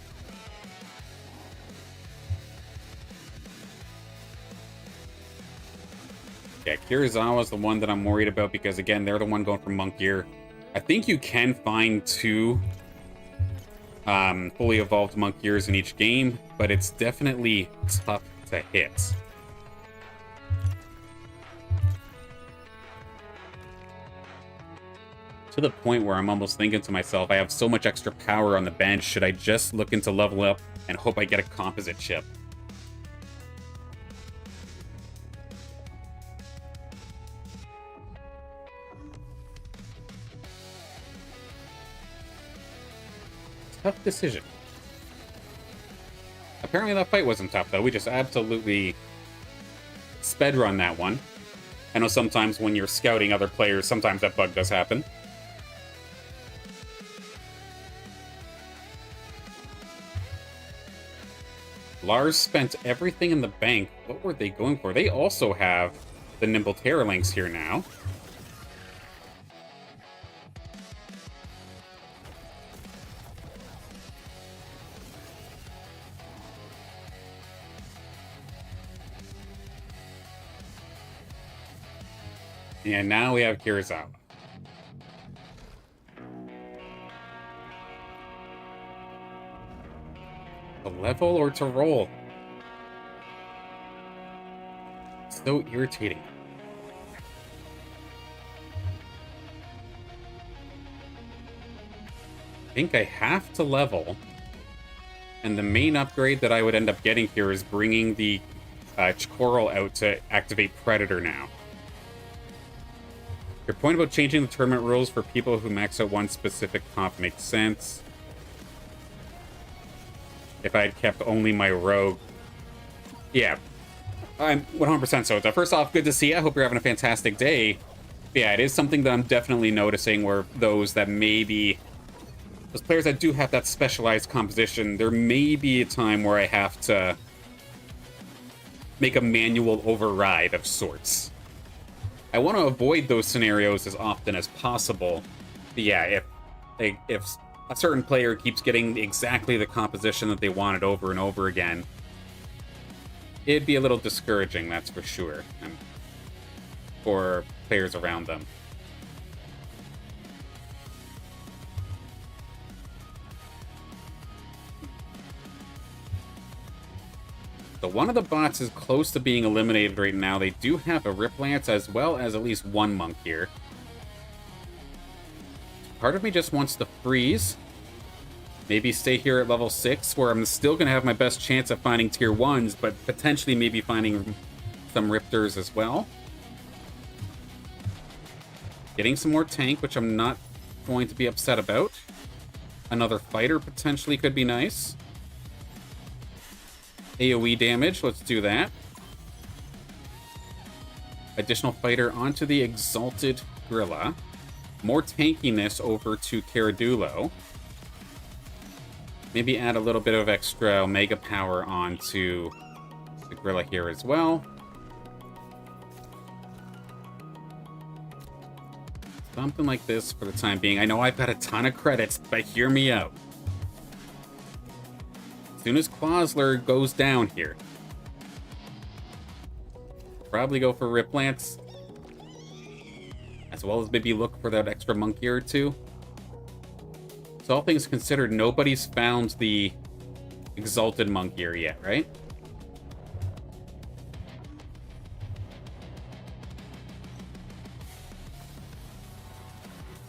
Yeah, Kirizawa's the one that I'm worried about because, again, they're the one going for Monk Gear. I think you can find 2 fully evolved Monk Gears in each game, but it's definitely tough to hit. To the point where I'm almost thinking to myself, I have so much extra power on the bench, should I just look into level up and hope I get a composite chip? Tough decision. Apparently that fight wasn't tough, though. We just absolutely sped run that one. I know sometimes when you're scouting other players, sometimes that bug does happen. Lars spent everything in the bank. What were they going for? They also have the Nimble Terralinks here now. And now we have Kirizawa. To level or to roll? So irritating. I think I have to level. And the main upgrade that I would end up getting here is bringing the Chikoral out to activate Predator now. Your point about changing the tournament rules for people who max out one specific comp makes sense. If I had kept only my rogue. Yeah, I'm 100% so. First off, good to see you. I hope you're having a fantastic day. Yeah, it is something that I'm definitely noticing where those that maybe... Those players that do have that specialized composition, there may be a time where I have to make a manual override of sorts. I want to avoid those scenarios as often as possible. But yeah, if a certain player keeps getting exactly the composition that they wanted over and over again, it'd be a little discouraging, that's for sure, for players around them. So one of the bots is close to being eliminated right now. They do have a Rip Lance as well as at least one Monk here. Part of me just wants to freeze. Maybe stay here at level 6, where I'm still going to have my best chance of finding tier 1s, but potentially maybe finding some Riptors as well. Getting some more tank, which I'm not going to be upset about. Another fighter potentially could be nice. AoE damage, let's do that. Additional fighter onto the Exalted Gorilla. More tankiness over to Caradulo. Maybe add a little bit of extra Omega power onto the Gorilla here as well. Something like this for the time being. I know I've got a ton of credits, but hear me out. As soon as Klausler goes down here, probably go for Rip Lance, as well as maybe look for that extra Monk Gear or two. So all things considered, nobody's found the Exalted Monk Gear yet, right?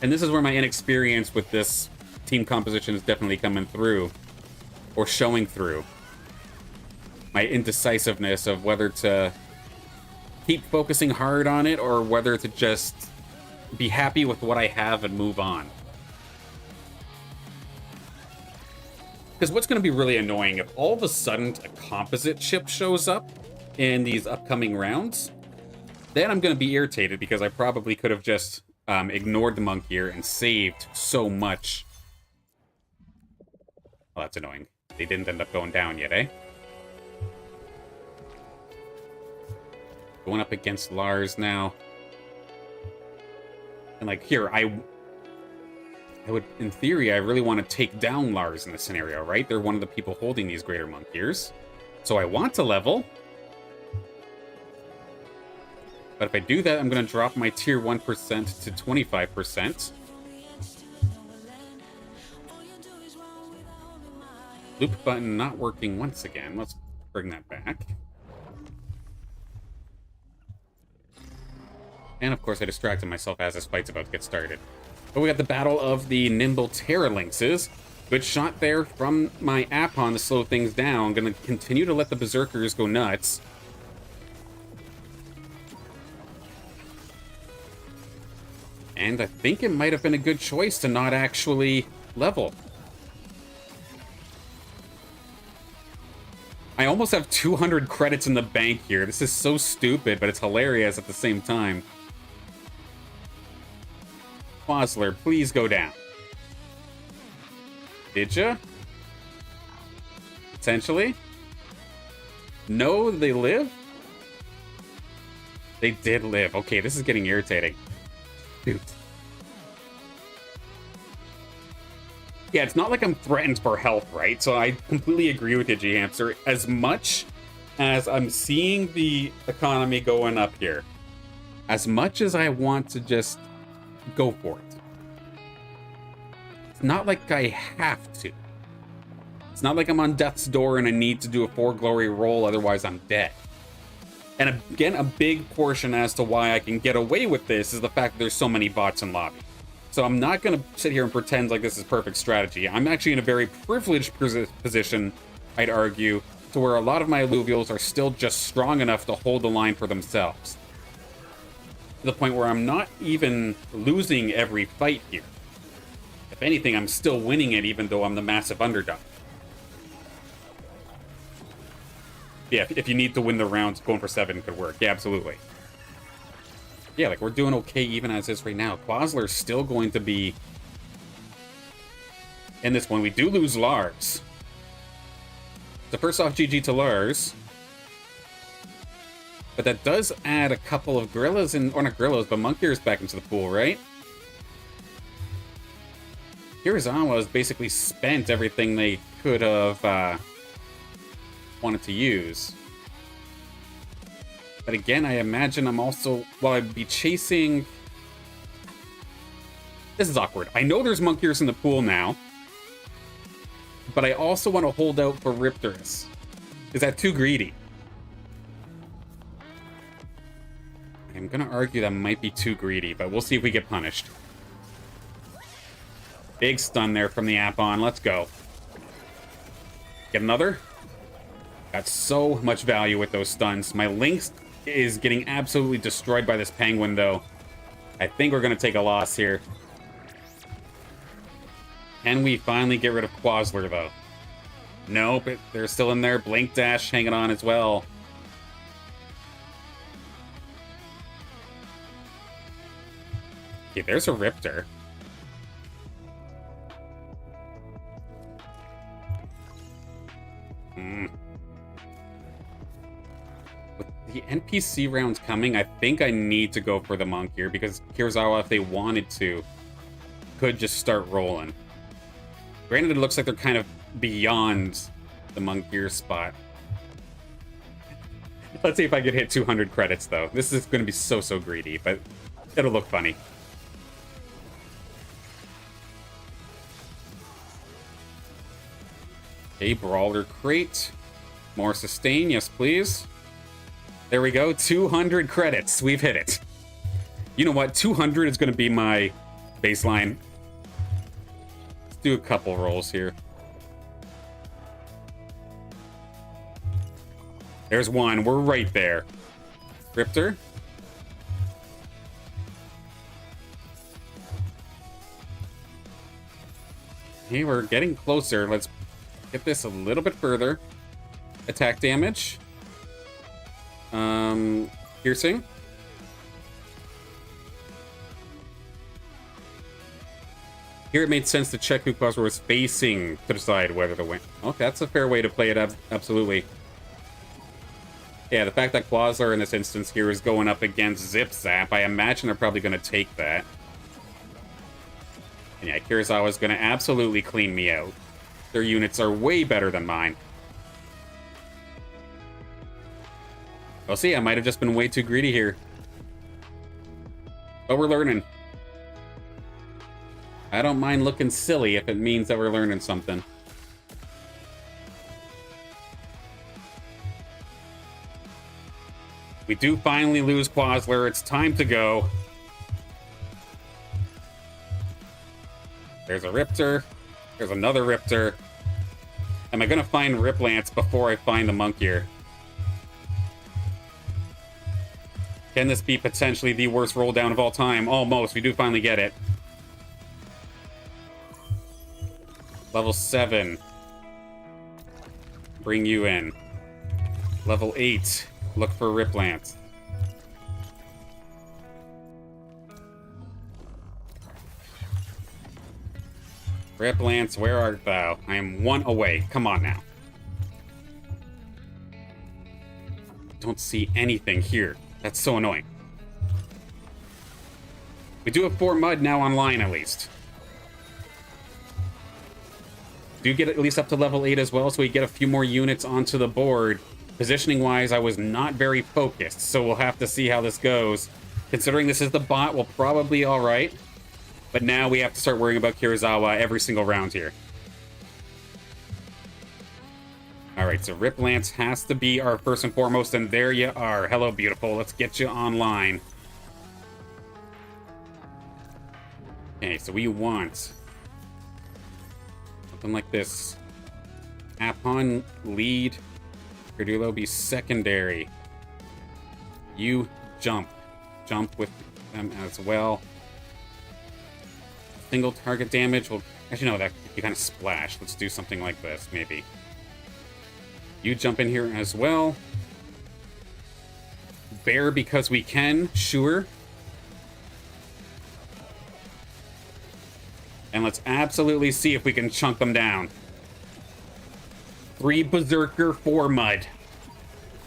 And this is where my inexperience with this team composition is definitely coming through. Or showing through. My indecisiveness of whether to keep focusing hard on it or whether to just be happy with what I have and move on. Because what's going to be really annoying if all of a sudden a composite chip shows up in these upcoming rounds, then I'm going to be irritated because I probably could have just ignored the Monk Gear and saved so much. Well, that's annoying. They didn't end up going down yet, eh? Going up against Lars now. And like here, I would, in theory, I really want to take down Lars in this scenario, right? They're one of the people holding these Greater Monk Ears. So I want to level. But if I do that, I'm going to drop my tier 1% to 25%. Loop button not working once again. Let's bring that back. And of course, I distracted myself as this fight's about to get started. But we got the battle of the Nimble Terralynxes. Good shot there from my Apon to slow things down. I'm going to continue to let the Berserkers go nuts. And I think it might have been a good choice to not actually level. I almost have 200 credits in the bank here. This is so stupid, but it's hilarious at the same time. Quasler, please go down. Did ya? Potentially? No, they live? They did live. Okay, this is getting irritating. Dude. Yeah, it's not like I'm threatened for health, right? So I completely agree with you, G-Hamster. As much as I'm seeing the economy going up here, as much as I want to just go for it, it's not like I have to. It's not like I'm on death's door and I need to do a 4 glory roll, otherwise I'm dead. And again, a big portion as to why I can get away with this is the fact that there's so many bots in lobby. So I'm not going to sit here and pretend like this is perfect strategy. I'm actually in a very privileged position, I'd argue, to where a lot of my Illuvials are still just strong enough to hold the line for themselves. To the point where I'm not even losing every fight here. If anything, I'm still winning it even though I'm the massive underdog. Yeah, if you need to win the rounds, going for 7 could work. Yeah, absolutely. Yeah, like, we're doing okay even as is right now. Quasler's still going to be in this one. We do lose Lars. So first off, GG to Lars. But that does add a couple of gorillas in, or not gorillas, but monk ears back into the pool, right? Hirazawa has basically spent everything they could have wanted to use. But again, I imagine I'm also, while I'd be chasing... This is awkward. I know there's monk ears in the pool now, but I also want to hold out for Riptorus. Is that too greedy? I'm gonna argue that might be too greedy, but we'll see if we get punished. Big stun there from the Apon. Let's go. Get another? Got so much value with those stuns. My Lynx is getting absolutely destroyed by this Penguin, though. I think we're going to take a loss here. Can we finally get rid of Quasler, though? Nope, they're still in there. Blink Dash hanging on as well. Okay, there's a Riptor. With the NPC rounds coming, I think I need to go for the monk here, because Kirizawa, if they wanted to, could just start rolling. Granted, it looks like they're kind of beyond the monk gear spot. Let's see if I can hit 200 credits, though. This is going to be so greedy, but it'll look funny. A Brawler Crate. More sustain, yes please. There we go, 200 credits. We've hit it. You know what, 200 is going to be my baseline. Let's do a couple rolls here. There's one, we're right there. Riptor. Hey, we're getting closer. Let's get this a little bit further. Attack damage. Piercing. Here it made sense to check who Quasler was facing to decide whether to win. Okay, that's a fair way to play it, absolutely. Yeah, the fact that Quasler in this instance here is going up against Zip Zap, I imagine they're probably going to take that. And yeah, Kirizawa's going to absolutely clean me out. Their units are way better than mine. Well, see, I might have just been way too greedy here. But we're learning. I don't mind looking silly if it means that we're learning something. We do finally lose Quasler. It's time to go. There's a Riptor. There's another Riptor. Am I going to find Riplance before I find the Monk here? Can this be potentially the worst roll down of all time? Almost. We do finally get it. Level 7. Bring you in. Level 8. Look for Riplance. Riplance, where art thou? I am 1 away. Come on now. Don't see anything here. That's so annoying. We do have 4 mud now online, at least. Do get at least up to level 8 as well, so we get a few more units onto the board. Positioning-wise, I was not very focused, so we'll have to see how this goes. Considering this is the bot, we'll probably be alright. But now we have to start worrying about Kirizawa every single round here. Alright, so Riplance has to be our first and foremost, and there you are. Hello, beautiful. Let's get you online. Okay, so we want something like this. Apon, lead. Perdulo be secondary. You jump. Jump with them as well. Single target damage. Well, actually, no, that you kind of splash. Let's do something like this, maybe. You jump in here as well. Bear because we can, sure. And let's absolutely see if we can chunk them down. 3 Berserker, 4 Mud.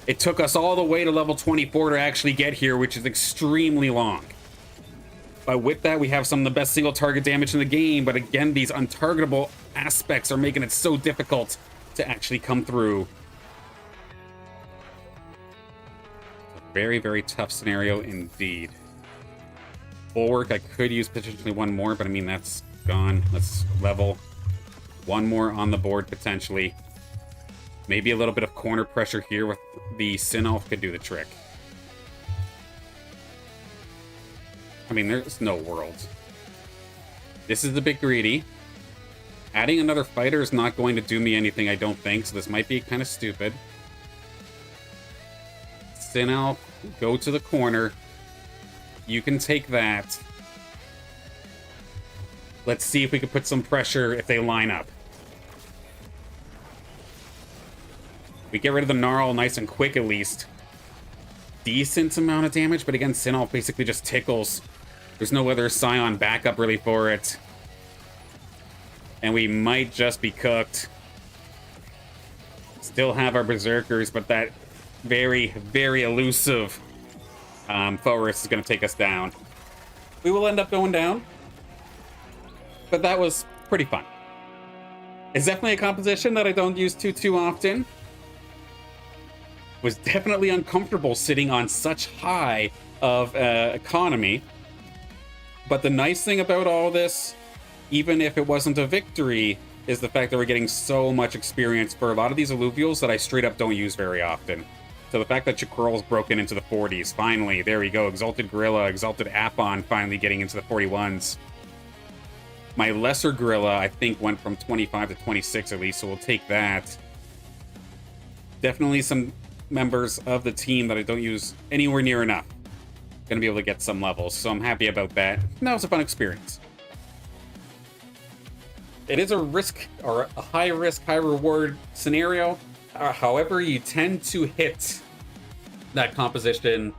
It took us all the way to level 24 to actually get here, which is extremely long. But with that, we have some of the best single target damage in the game. But again, these untargetable aspects are making it so difficult to actually come through. A very, very tough scenario indeed. Bulwark, I could use potentially 1 more, but I mean, that's gone. Let's level 1 more on the board, potentially. Maybe a little bit of corner pressure here with the Sinolf could do the trick. I mean, there's no world. This is a bit greedy. Adding another fighter is not going to do me anything, I don't think, so this might be kind of stupid. Sinolf, go to the corner. You can take that. Let's see if we can put some pressure if they line up. We get rid of the Gnarl nice and quick, at least. Decent amount of damage, but again, Sinolf basically just tickles. There's no other Scion backup really for it. And we might just be cooked. Still have our Berserkers, but that very, very elusive Forest is going to take us down. We will end up going down. But that was pretty fun. It's definitely a composition that I don't use too often. Was definitely uncomfortable sitting on such high of economy. But the nice thing about all this, even if it wasn't a victory, is the fact that we're getting so much experience for a lot of these Illuvials that I straight up don't use very often. So the fact that Chakrol's broken into the 40s, finally, there we go. Exalted Gorilla, Exalted Apon finally getting into the 41s. My lesser Gorilla, I think, went from 25 to 26 at least, so we'll take that. Definitely some members of the team that I don't use anywhere near enough. Gonna be able to get some levels, so I'm happy about that. That was a fun experience. It is a risk, or a high risk, high reward scenario. However, you tend to hit that composition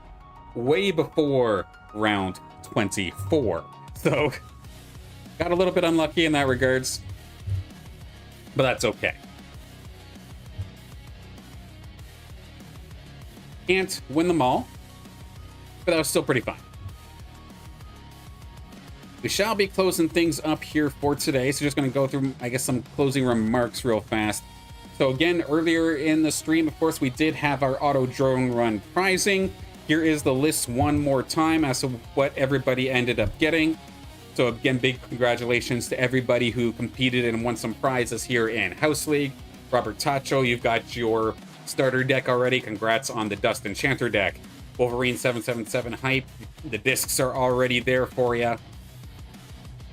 way before round 24. So, got a little bit unlucky in that regards, but that's okay. Can't win them all, but that was still pretty fun. we shall be closing things up here for today. So just going to go through, I guess, some closing remarks real fast. So again, earlier in the stream, of course, we did have our AutoDrone run prizing. Here is the list one more time as to what everybody ended up getting. So again, big congratulations to everybody who competed and won some prizes here in House League. Robert Tacho, you've got your starter deck already. Congrats on the Dust Enchanter deck. Wolverine 777 Hype, the discs are already there for you.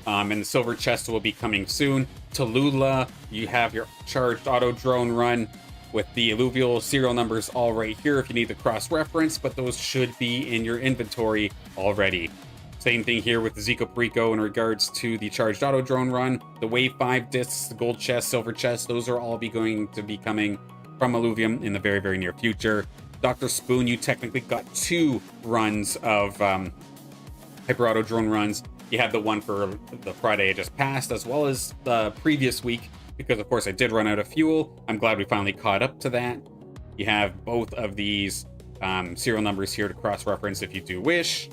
And the silver chest will be coming soon. Tallulah, you have your charged AutoDrone run with the Illuvial serial numbers all right here if you need the cross-reference, but those should be in your inventory already. Same thing here with the XikoPeriko in regards to the charged AutoDrone run. The Wave 5 discs, the gold chest, silver chest, those are all going to be coming from Illuvium in the very, very near future. Dr. Spoon, you technically got 2 runs of Hyper AutoDrone runs. You had the one for the Friday it just passed, as well as the previous week, because of course I did run out of fuel. I'm glad we finally caught up to that. You have both of these serial numbers here to cross-reference if you do wish.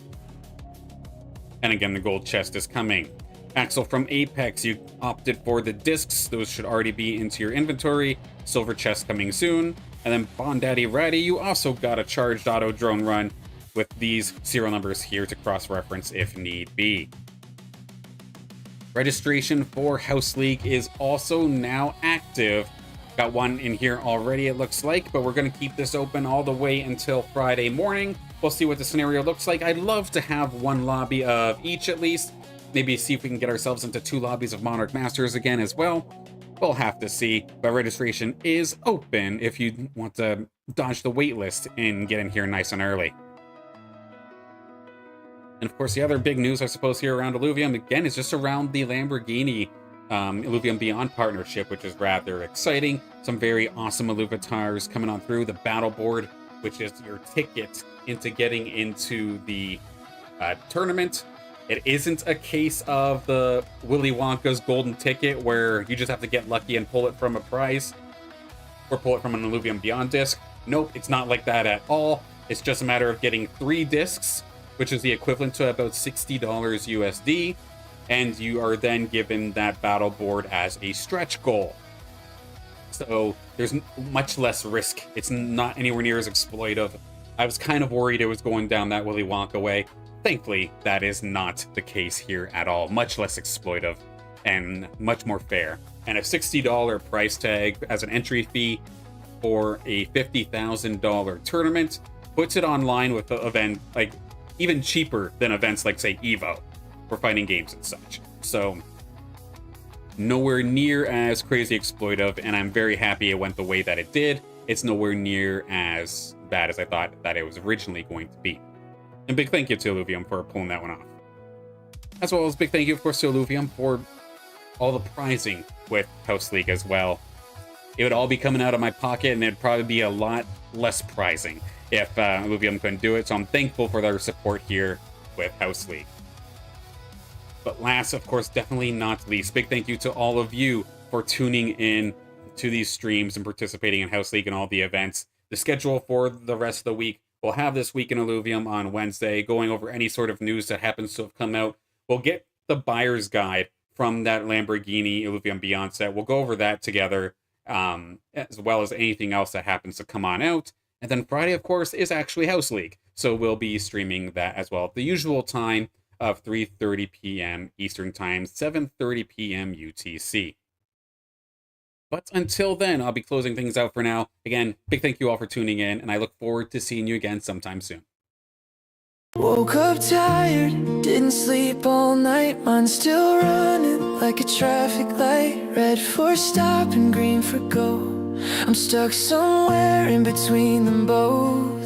And again, the gold chest is coming. Axel from Apex, you opted for the discs. Those should already be into your inventory. Silver chest coming soon. And then BonDaddyRatty, you also got a charged AutoDrone run with these serial numbers here to cross-reference if need be. Registration for House League is also now active. Got one in here already, it looks like, but we're going to keep this open all the way until Friday morning. We'll see what the scenario looks like. I'd love to have one lobby of each at least. Maybe see if we can get ourselves into 2 lobbies of Monarch Masters again as well. We'll have to see, but registration is open if you want to dodge the wait list and get in here nice and early. And of course, the other big news, I suppose, here around Illuvium, again, is just around the Lamborghini Illuvium Beyond partnership, which is rather exciting. Some very awesome Illuvatars coming on through. The battle board, which is your ticket into getting into the tournament. It isn't a case of the Willy Wonka's golden ticket where you just have to get lucky and pull it from a prize or pull it from an Illuvium Beyond disc. Nope, it's not like that at all. It's just a matter of getting 3 discs, which is the equivalent to about $60 USD, and you are then given that battle board as a stretch goal. So there's much less risk. It's not anywhere near as exploitive. I was kind of worried it was going down that Willy Wonka way. Thankfully, that is not the case here at all. Much less exploitive and much more fair. And a $60 price tag as an entry fee for a $50,000 tournament puts it online with the event, like, even cheaper than events like, say, EVO for fighting games and such. So nowhere near as crazy exploitive, and I'm very happy it went the way that it did. It's nowhere near as bad as I thought that it was originally going to be. And big thank you to Illuvium for pulling that one off. As well as big thank you, of course, to Illuvium for all the prizing with House League as well. It would all be coming out of my pocket, and it'd probably be a lot less prizing if Illuvium couldn't do it. So I'm thankful for their support here with House League. But last, of course, definitely not least, big thank you to all of you for tuning in to these streams and participating in House League and all the events. The schedule for the rest of the week, we'll have This Week in Illuvium on Wednesday, going over any sort of news that happens to have come out. We'll get the buyer's guide from that Lamborghini Illuvium Beyond set. We'll go over that together, as well as anything else that happens to come on out. And then Friday, of course, is actually House League. So we'll be streaming that as well at the usual time of 3:30 p.m. Eastern Time, 7:30 p.m. UTC. But until then, I'll be closing things out for now. Again, big thank you all for tuning in, and I look forward to seeing you again sometime soon. Woke up tired, didn't sleep all night. Mine's still running like a traffic light. Red for stop and green for go. I'm stuck somewhere in between them both.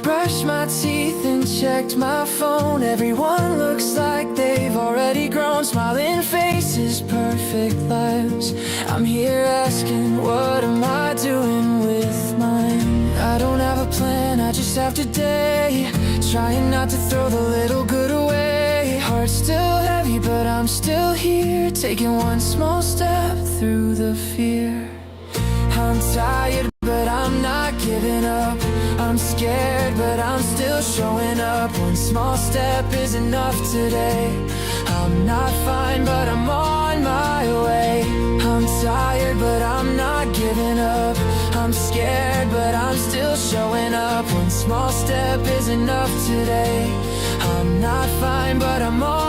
Brushed my teeth and checked my phone. Everyone looks like they've already grown. Smiling faces, perfect lives. I'm here asking, what am I doing with mine? I don't have a plan, I just have today. Trying not to throw the little good away. Heart's still heavy, but I'm still here. Taking one small step through the fear. I'm tired, but I'm not giving up. I'm scared, but I'm still showing up. One smile small step is enough today. I'm not fine, but I'm on my way. I'm tired, but I'm not giving up. I'm scared, but I'm still showing up. One small step is enough today. I'm not fine, but I'm on